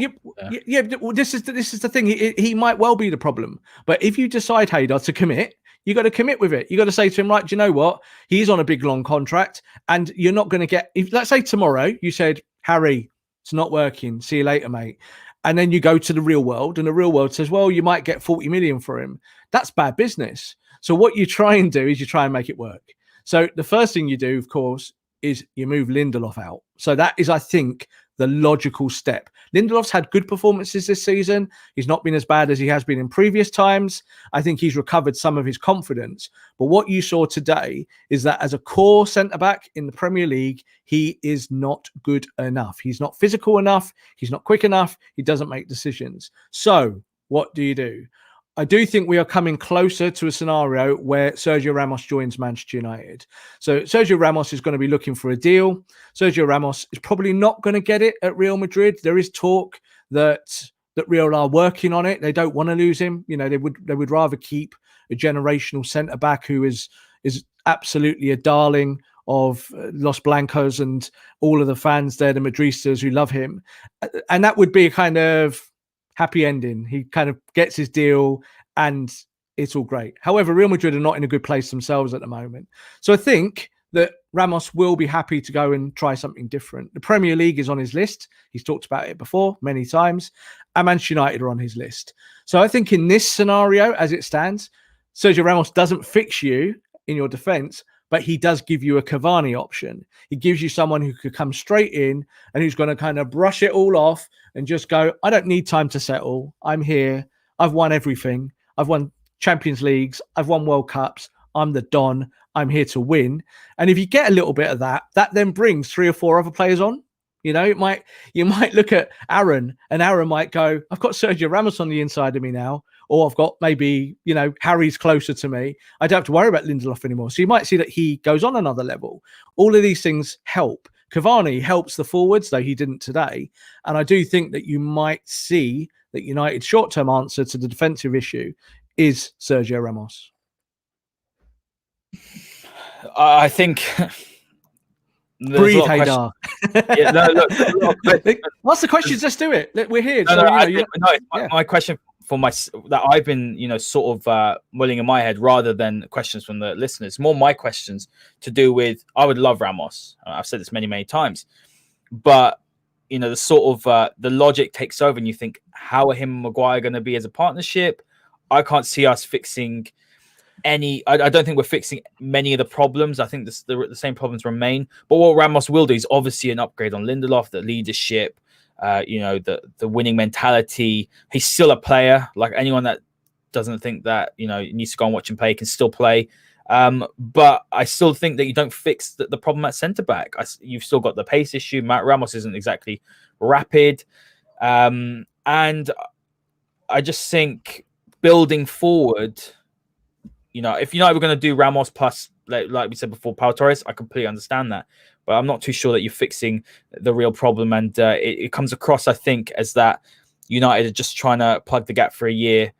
this is the thing. He might well be the problem. But if you decide, Haider, to commit, you got to commit with it. You got to say to him, right, do you know what? He's on a big, long contract, and you're not going to get... let's say tomorrow you said, Harry, it's not working. See you later, mate. And then you go to the real world, and the real world says, well, you might get 40 million for him. That's bad business. So what you try and do is you try and make it work. So the first thing you do, of course, is you move Lindelof out. So that is, I think, the logical step. Lindelof's had good performances this season. He's not been as bad as he has been in previous times. I think he's recovered some of his confidence. But what you saw today is that as a core centre-back in the Premier League, he is not good enough. He's not physical enough. He's not quick enough. He doesn't make decisions. So what do? I do think we are coming closer to a scenario where Sergio Ramos joins Manchester United. So Sergio Ramos is going to be looking for a deal. Sergio Ramos is probably not going to get it at Real Madrid. There is talk that Real are working on it. They don't want to lose him. They would rather keep a generational centre back who is absolutely a darling of Los Blancos and all of the fans there, the Madristas who love him. And that would be a kind of happy ending. He kind of gets his deal and it's all great. However, Real Madrid are not in a good place themselves at the moment. So I think that Ramos will be happy to go and try something different. The Premier League is on his list. He's talked about it before many times. And Manchester United are on his list. So I think in this scenario, as it stands, Sergio Ramos doesn't fix you in your defence, but he does give you a Cavani option. He gives you someone who could come straight in and who's going to kind of brush it all off and just go, I don't need time to settle. I'm here. I've won everything. I've won Champions Leagues. I've won World Cups. I'm the Don. I'm here to win. And if you get a little bit of that, that then brings 3 or 4 other players on. You might look at Aaron and Aaron might go, I've got Sergio Ramos on the inside of me now. Or I've got maybe, Harry's closer to me. I don't have to worry about Lindelof anymore. So you might see that he goes on another level. All of these things help. Cavani helps the forwards, though he didn't today. And I do think that you might see that United's short-term answer to the defensive issue is Sergio Ramos. I think breathe, Haider. Yeah, look, what's the questions? Let's do it. We're here. My question for that I've been, sort of mulling in my head rather than questions from the listeners. More my questions to do with, I would love Ramos. I've said this many, many times, but the sort of the logic takes over, and you think, how are him and Maguire going to be as a partnership? I can't see us fixing any. I don't think we're fixing many of the problems. I think the same problems remain. But what Ramos will do is obviously an upgrade on Lindelof, the leadership, the winning mentality. He's still a player. Like anyone that doesn't think that needs to go and watch him play can still play. But I still think that you don't fix the problem at centre back. You've still got the pace issue. Matt Ramos isn't exactly rapid, and I just think building forward. If United were going to do Ramos plus, like we said before, Pau Torres, I completely understand that. But I'm not too sure that you're fixing the real problem. And it comes across, I think, as that United are just trying to plug the gap for a year,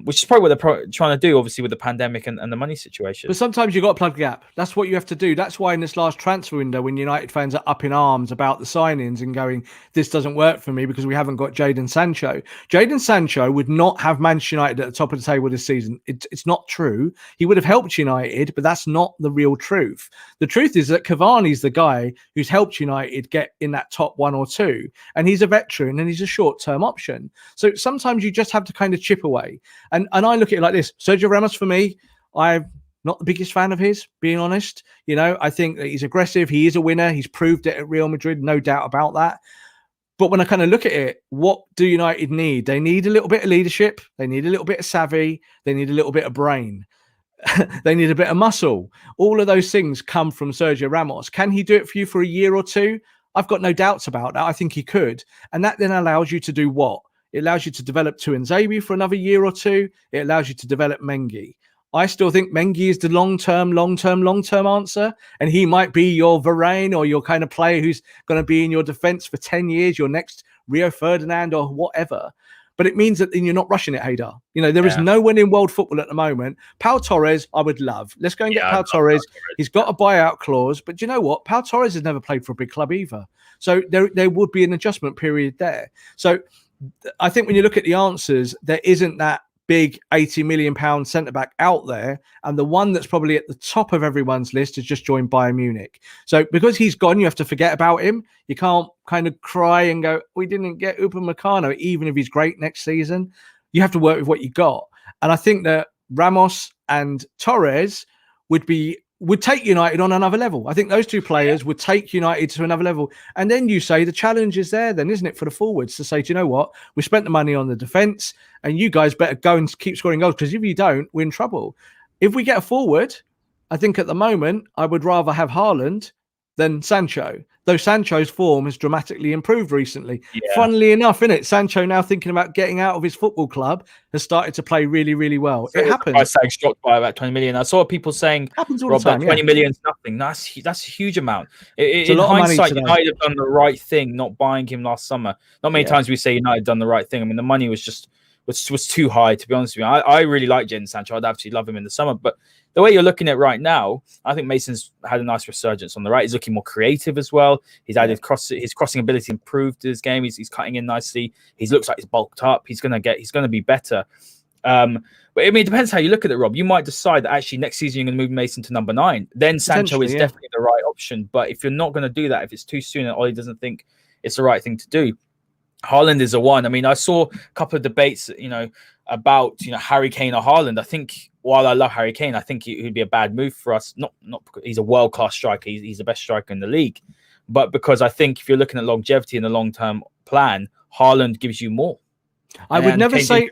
which is probably what they're trying to do, obviously, with the pandemic and the money situation. But sometimes you've got to plug the gap. That's what you have to do. That's why in this last transfer window, when United fans are up in arms about the signings and going, this doesn't work for me because we haven't got Jadon Sancho. Jadon Sancho would not have Manchester United at the top of the table this season. It's not true. He would have helped United, but that's not the real truth. The truth is that Cavani's the guy who's helped United get in that top 1 or 2. And he's a veteran and he's a short-term option. So sometimes you just have to kind of chip away. And I look at it like this. Sergio Ramos, for me, I'm not the biggest fan of his, being honest. I think that he's aggressive. He is a winner. He's proved it at Real Madrid, no doubt about that. But when I kind of look at it, what do United need? They need a little bit of leadership. They need a little bit of savvy. They need a little bit of brain. They need a bit of muscle. All of those things come from Sergio Ramos. Can he do it for you for a year or two? I've got no doubts about that. I think he could. And that then allows you to do what? It allows you to develop Tuanzebe for another year or two. It allows you to develop Mengi. I still think Mengi is the long-term answer. And he might be your Varane or your kind of player who's going to be in your defense for 10 years, your next Rio Ferdinand or whatever. But it means that then you're not rushing it, Haider. There is no one in world football at the moment. Pau Torres, I would love. Let's go and get Pau Torres. He's got a buyout clause. But do you know what? Pau Torres has never played for a big club either. So there would be an adjustment period there. So I think when you look at the answers, there isn't that big £80 million centre-back out there. And the one that's probably at the top of everyone's list has just joined Bayern Munich. So because he's gone, you have to forget about him. You can't kind of cry and go, we didn't get Upamecano, even if he's great next season. You have to work with what you got. And I think that Ramos and Torres would take United on another level. I think those two players would take United to another level. And then you say the challenge is there then, isn't it, for the forwards to say, do you know what? We spent the money on the defence and you guys better go and keep scoring goals because if you don't, we're in trouble. If we get a forward, I think at the moment, I would rather have Haaland than Sancho. Though Sancho's form has dramatically improved recently. Yeah. Funnily enough, innit? Sancho now thinking about getting out of his football club has started to play really, really well. So it happens. I was shocked by about 20 million. I saw people saying, happens all the time, 20 million is nothing. That's a huge amount. In hindsight, United have done the right thing, not buying him last summer. Not many times we say United done the right thing. I mean, the money was just was too high, to be honest with you. I really like Jadon Sancho. I'd absolutely love him in the summer. But the way you're looking at it right now, I think Mason's had a nice resurgence on the right. He's looking more creative as well. He's added his crossing ability improved his game. He's cutting in nicely. He looks like he's bulked up. He's gonna be better. But I mean, it depends how you look at it, Rob. You might decide that actually next season you're going to move Mason to number 9. Then Sancho is definitely the right option. But if you're not going to do that, if it's too soon and Ollie doesn't think it's the right thing to do, Haaland is a one. I mean, I saw a couple of debates, about Harry Kane or Haaland. I think while I love Harry Kane, I think it would be a bad move for us. Not because he's a world class striker. He's the best striker in the league, but because I think if you're looking at longevity in the long term plan, Haaland gives you more. I would never say,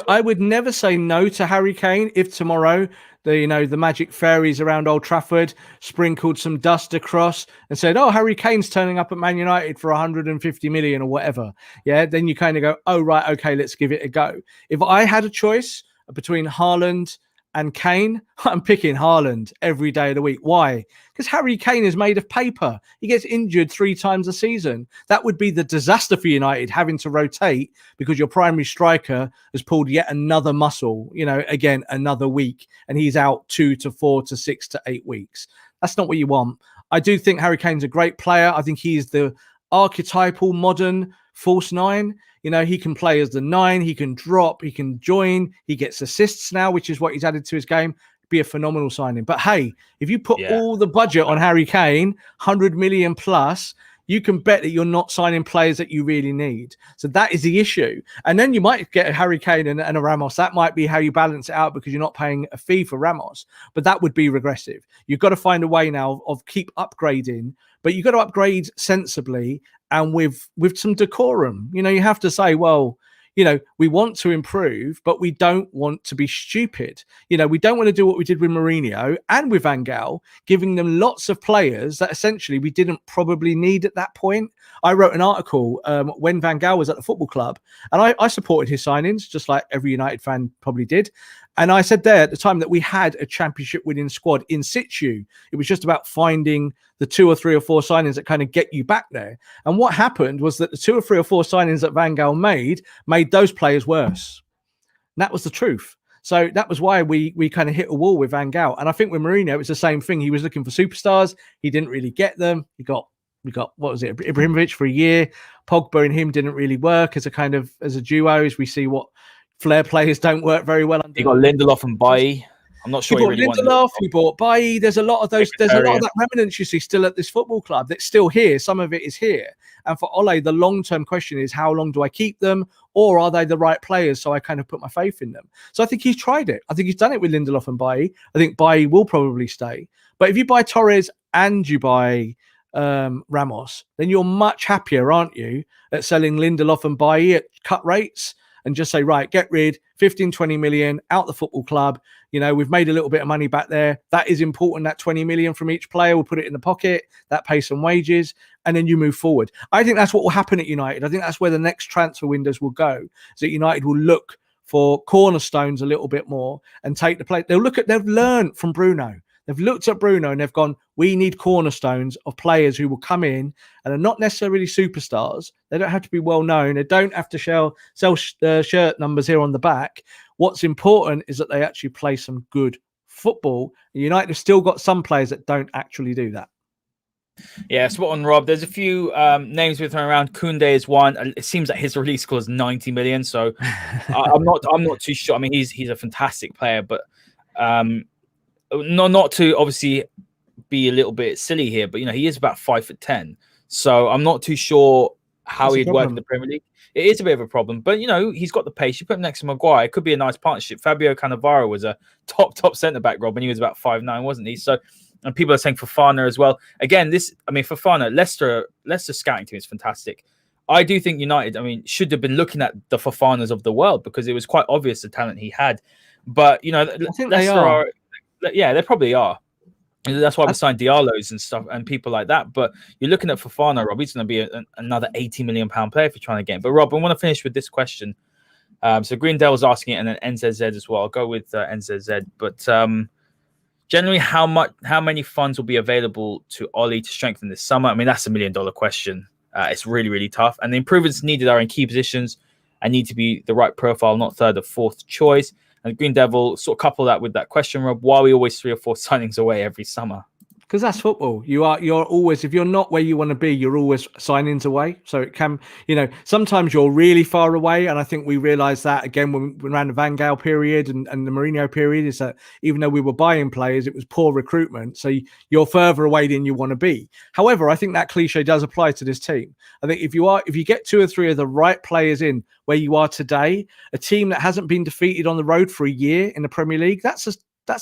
I would never say no to Harry Kane if tomorrow the magic fairies around Old Trafford sprinkled some dust across and said, oh, Harry Kane's turning up at Man United for 150 million or whatever. Yeah, then you kind of go, oh, right, okay, let's give it a go. If I had a choice between Haaland and Kane, I'm picking Haaland every day of the week. Why? Because Harry Kane is made of paper. He gets injured 3 times a season. That would be the disaster for United, having to rotate because your primary striker has pulled yet another muscle, again, another week, and he's out 2 to 4 to 6 to 8 weeks. That's not what you want. I do think Harry Kane's a great player. I think he's the archetypal modern false 9. He can play as the 9, he can drop, he can join, he gets assists now, which is what he's added to his game. Be a phenomenal signing. But hey, if you put all the budget on Harry Kane, 100 million plus, you can bet that you're not signing players that you really need. So that is the issue. And then you might get a Harry Kane and a Ramos. That might be how you balance it out because you're not paying a fee for Ramos. But that would be regressive. You've got to find a way now of keep upgrading, but you've got to upgrade sensibly and with some decorum. You have to say, well, we want to improve, but we don't want to be stupid. We don't want to do what we did with Mourinho and with Van Gaal, giving them lots of players that essentially we didn't probably need at that point. I wrote an article when Van Gaal was at the football club, and I supported his signings, just like every United fan probably did. And I said there at the time that we had a championship winning squad in situ. It was just about finding the 2 or 3 or 4 signings that kind of get you back there. And what happened was that the 2 or 3 or 4 signings that Van Gaal made those players worse. And that was the truth. So that was why we kind of hit a wall with Van Gaal. And I think with Mourinho, it's the same thing. He was looking for superstars. He didn't really get them. We got what was it, Ibrahimovic for a year. Pogba and him didn't really work as a duo, as we see what flair players don't work very well under. You got Lindelof and Bailly. I'm not sure. You bought Lindelof, you bought Bailly. There's a lot of those. There's a lot of that remnants you see still at this football club that's still here. Some of it is here. And for Ole, the long-term question is, how long do I keep them, or are they the right players? So I kind of put my faith in them. So I think he's tried it. I think he's done it with Lindelof and Bailly. I think Bailly will probably stay. But if you buy Torres and you buy Ramos, then you're much happier, aren't you, at selling Lindelof and Bailly at cut rates and just say, right, get rid, 15, 20 million out the football club. We've made a little bit of money back there. That is important. That 20 million from each player, we'll put it in the pocket. That pays some wages. And then you move forward. I think that's what will happen at United. I think that's where the next transfer windows will go. So that United will look for cornerstones a little bit more and take the play. They've learned from Bruno. They've looked at Bruno and they've gone, we need cornerstones of players who will come in and are not necessarily superstars. They don't have to be well known. They don't have to sell shirt numbers here on the back. What's important is that they actually play some good football. United have still got some players that don't actually do that. Yeah, spot on, Rob. There's a few names we're throwing around. Koundé is one. It seems like his release cost 90 million. So I'm not too sure. I mean, he's a fantastic player, but not to obviously be a little bit silly here, but he is about 5'10", so I'm not too sure how he'd work in the Premier League. It is a bit of a problem, but he's got the pace. You put him next to Maguire, it could be a nice partnership. Fabio Cannavaro was a top centre back, Rob, and he was about 5'9", wasn't he? So, and people are saying Fofana as well. Again, Fofana, Leicester scouting team is fantastic. I do think United, should have been looking at the Fofanas of the world because it was quite obvious the talent he had. But I think Leicester are. Yeah, they probably are. That's why we signed Diallo's and stuff and people like that. But you're looking at Fofana, Rob. He's going to be another £80 million player if you're trying to get him. But Rob, I want to finish with this question. So Green Devil's asking it, and then NZZ as well. I'll go with NZZ. But generally, how many funds will be available to Ollie to strengthen this summer? That's $1 million question. It's really, really tough. And the improvements needed are in key positions and need to be the right profile, not third or fourth choice. And Green Devil sort of couple that with that question, Rob, why are we always 3 or 4 signings away every summer? Because that's football. You're always, if you're not where you want to be, you're always signings away. So it can, sometimes you're really far away. And I think we realized that again when we ran the Van Gaal period and the Mourinho period, is that even though we were buying players, it was poor recruitment. So you're further away than you want to be. However, I think that cliche does apply to this team. I think if you get 2 or 3 of the right players in where you are today, a team that hasn't been defeated on the road for a year in the Premier League, that's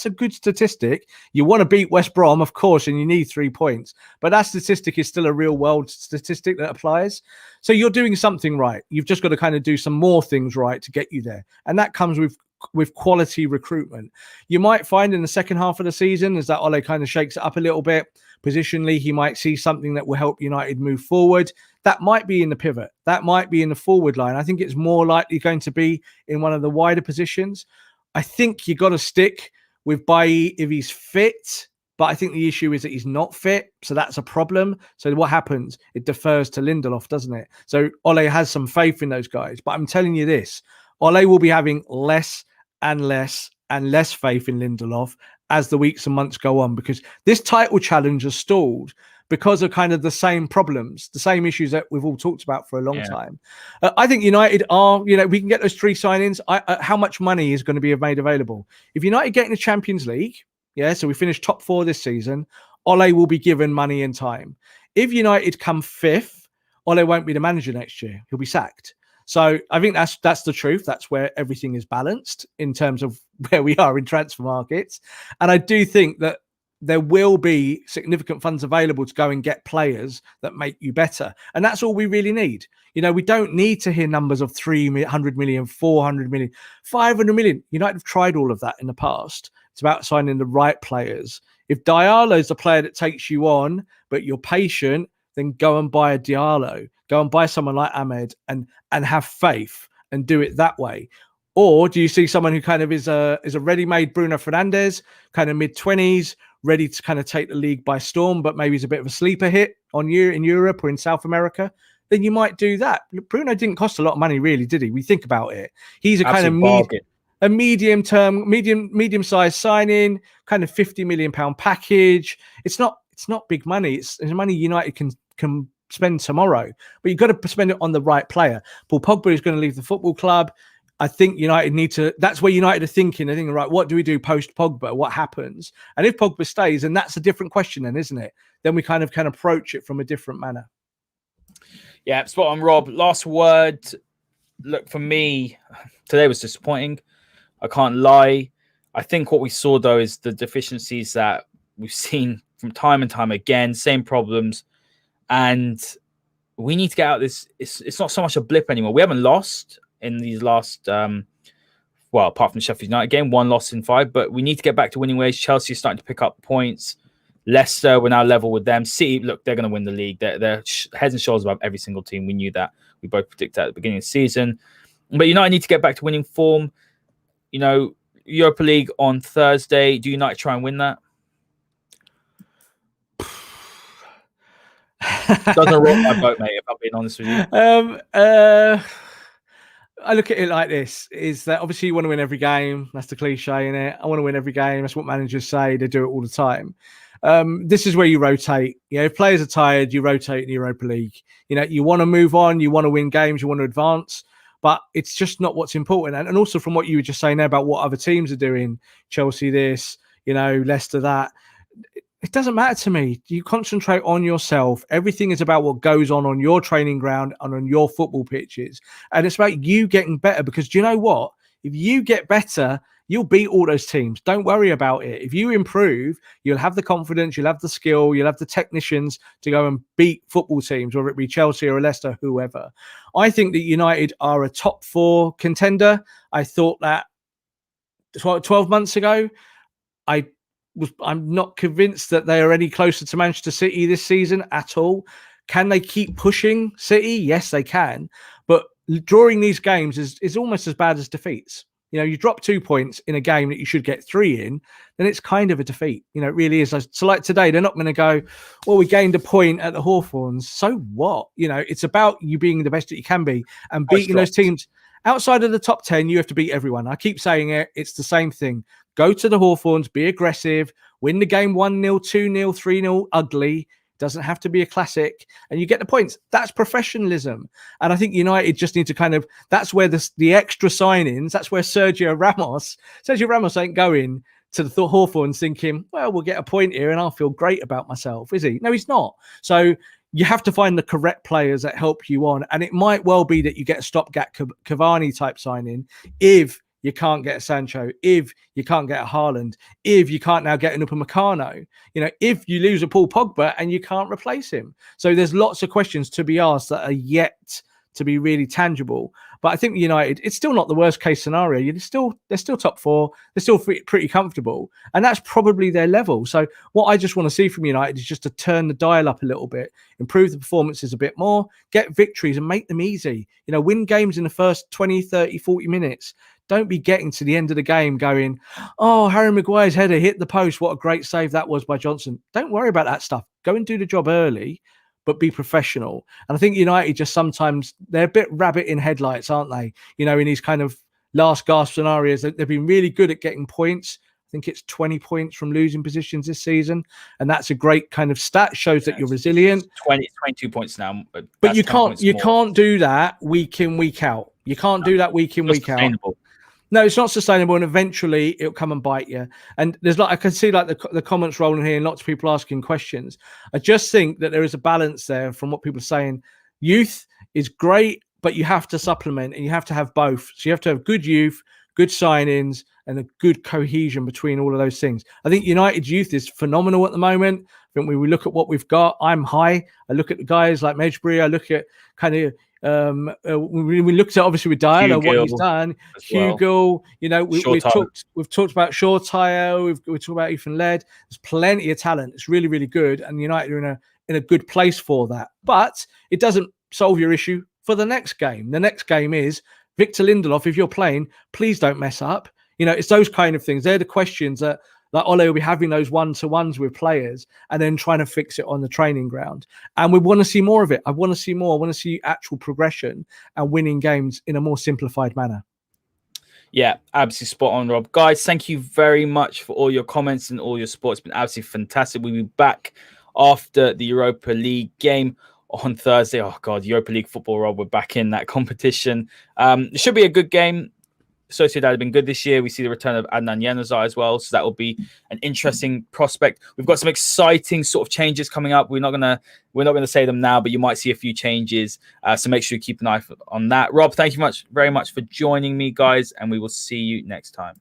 a good statistic. You want to beat West Brom, of course, and you need 3 points. But that statistic is still a real world statistic that applies. So you're doing something right. You've just got to kind of do some more things right to get you there. And that comes with quality recruitment. You might find in the second half of the season, as that Ole kind of shakes it up a little bit, positionally, he might see something that will help United move forward. That might be in the pivot. That might be in the forward line. I think it's more likely going to be in one of the wider positions. I think you got to stick with Bailly if he's fit. But I think the issue is that he's not fit. So that's a problem. So what happens? It defers to Lindelof, doesn't it? So Ole has some faith in those guys. But I'm telling you this, Ole will be having less and less and less faith in Lindelof as the weeks and months go on, because this title challenge has stalled because of kind of the same problems, the same issues that we've all talked about for a long time. I think United are, we can get those 3 signings. How much money is going to be made available? If United get in the Champions League, so we finish top 4 this season, Ole will be given money and time. If United come 5th, Ole won't be the manager next year. He'll be sacked. So I think that's the truth. That's where everything is balanced in terms of where we are in transfer markets. And I do think that there will be significant funds available to go and get players that make you better. And that's all we really need. We don't need to hear numbers of 300 million, 400 million, 500 million. United have tried all of that in the past. It's about signing the right players. If Diallo is the player that takes you on, but you're patient, then go and buy a Diallo. Go and buy someone like Ahmed and have faith and do it that way. Or do you see someone who kind of is a ready-made Bruno Fernandes, kind of mid-20s, ready to kind of take the league by storm, but maybe he's a bit of a sleeper hit in Europe or in South America? Then you might do that. Bruno didn't cost a lot of money, really, did he? We think about it. He's a kind of medium-sized signing, kind of £50 million package. It's not big money. It's money United can spend tomorrow, but you've got to spend it on the right player. Paul Pogba is going to leave the football club. I think United that's where United are thinking. They're thinking, right, what do we do post Pogba? What happens? And if Pogba stays, then that's a different question then, isn't it? Then we kind of can approach it from a different manner. Yeah, spot on, Rob. Last word. Look, for me, today was disappointing. I can't lie. I think what we saw, though, is the deficiencies that we've seen from time and time again, same problems. And we need to get out of this. It's not so much a blip anymore. We haven't lost in these last, apart from the Sheffield United game, 1 loss in 5, but we need to get back to winning ways. Chelsea is starting to pick up points. Leicester, we're now level with them. City, look, they're going to win the league. They're heads and shoulders above every single team. We knew that. We both predicted at the beginning of the season. But United need to get back to winning form. Europa League on Thursday. Do United try and win that? Doesn't rock my boat, mate, if I'm being honest with you. I look at it like this, is that obviously you want to win every game. That's the cliche, innit? I want to win every game. That's what managers say. They do it all the time. This is where you rotate. If players are tired, you rotate in the Europa League. You want to move on. You want to win games. You want to advance. But it's just not what's important. And also from what you were just saying there about what other teams are doing, Chelsea this, Leicester that, it doesn't matter to me. You concentrate on yourself. Everything is about what goes on your training ground and on your football pitches. And it's about you getting better, because do you know what? If you get better, you'll beat all those teams. Don't worry about it. If you improve, you'll have the confidence, you'll have the skill, you'll have the technicians to go and beat football teams, whether it be Chelsea or Leicester, whoever. I think that United are a top 4 contender. I thought that 12 months ago. I'm not convinced that they are any closer to Manchester City this season at all. Can they keep pushing City? Yes, they can. But drawing these games is almost as bad as defeats. You drop 2 points in a game that you should get 3 in, then it's kind of a defeat. It really is. So like today, they're not going to go, well, we gained a point at the Hawthorns. So what? It's about you being the best that you can be and beating those teams. Outside of the top 10, you have to beat everyone. I keep saying it. It's the same thing. Go to the Hawthorns, be aggressive, win the game 1-0, 2-0, 3-0, ugly. Doesn't have to be a classic. And you get the points. That's professionalism. And I think United just need to that's where the extra signings, that's where Sergio Ramos ain't going to the Hawthorns thinking, well, we'll get a point here and I'll feel great about myself. Is he? No, he's not. So you have to find the correct players that help you on. And it might well be that you get a stopgap Cavani type signing if you can't get a Sancho, if you can't get a Haaland, if you can't now get an Upamecano, if you lose a Paul Pogba and you can't replace him. So there's lots of questions to be asked that are yet to be really tangible. But I think United, it's still not the worst case scenario. They're still top 4. They're still pretty comfortable. And that's probably their level. So what I just want to see from United is just to turn the dial up a little bit, improve the performances a bit more, get victories and make them easy. Win games in the first 20, 30, 40 minutes. Don't be getting to the end of the game going, oh, Harry Maguire's header hit the post. What a great save that was by Johnson. Don't worry about that stuff. Go and do the job early, but be professional. And I think United just sometimes, they're a bit rabbit in headlights, aren't they? You know, in these kind of last gasp scenarios, they've been really good at getting points. I think it's 20 points from losing positions this season. And that's a great kind of stat, shows that you're resilient. 22 points now. But you can't do that week in, week out. You can't do that week in, week out. No, it's not sustainable, and eventually it'll come and bite you. And there's I can see the comments rolling here and lots of people asking questions. I just think that there is a balance there from what people are saying. Youth is great, but you have to supplement and you have to have both. So you have to have good youth, good signings, and a good cohesion between all of those things. I think United's youth is phenomenal at the moment. I think when we look at what we've got, I'm high. I look at the guys like Mejbri. I look at kind of we looked at obviously with Diallo what he's done. Hugo, you know, we've talked about Shortire. We've talked about Ethan Led. There's plenty of talent. It's really, really good, and United are in a good place for that. But it doesn't solve your issue for the next game. The next game is Victor Lindelof. If you're playing, please don't mess up. You know, it's those kind of things. They're the questions that Ole will be having, those one-to-ones with players and then trying to fix it on the training ground. And we want to see more of it. I want to see more. I want to see actual progression and winning games in a more simplified manner. Yeah, absolutely spot on, Rob. Guys, thank you very much for all your comments and all your support. It's been absolutely fantastic. We'll be back after the Europa League game on Thursday. Oh, God, Europa League football, Rob. We're back in that competition. It should be a good game. Sociedad have been good this year. We see the return of Adnan Januzaj as well, so that will be an interesting prospect. We've got some exciting sort of changes coming up. We're not gonna say them now, but you might see a few changes. So make sure you keep an eye on that. Rob, thank you very much for joining me, guys, and we will see you next time.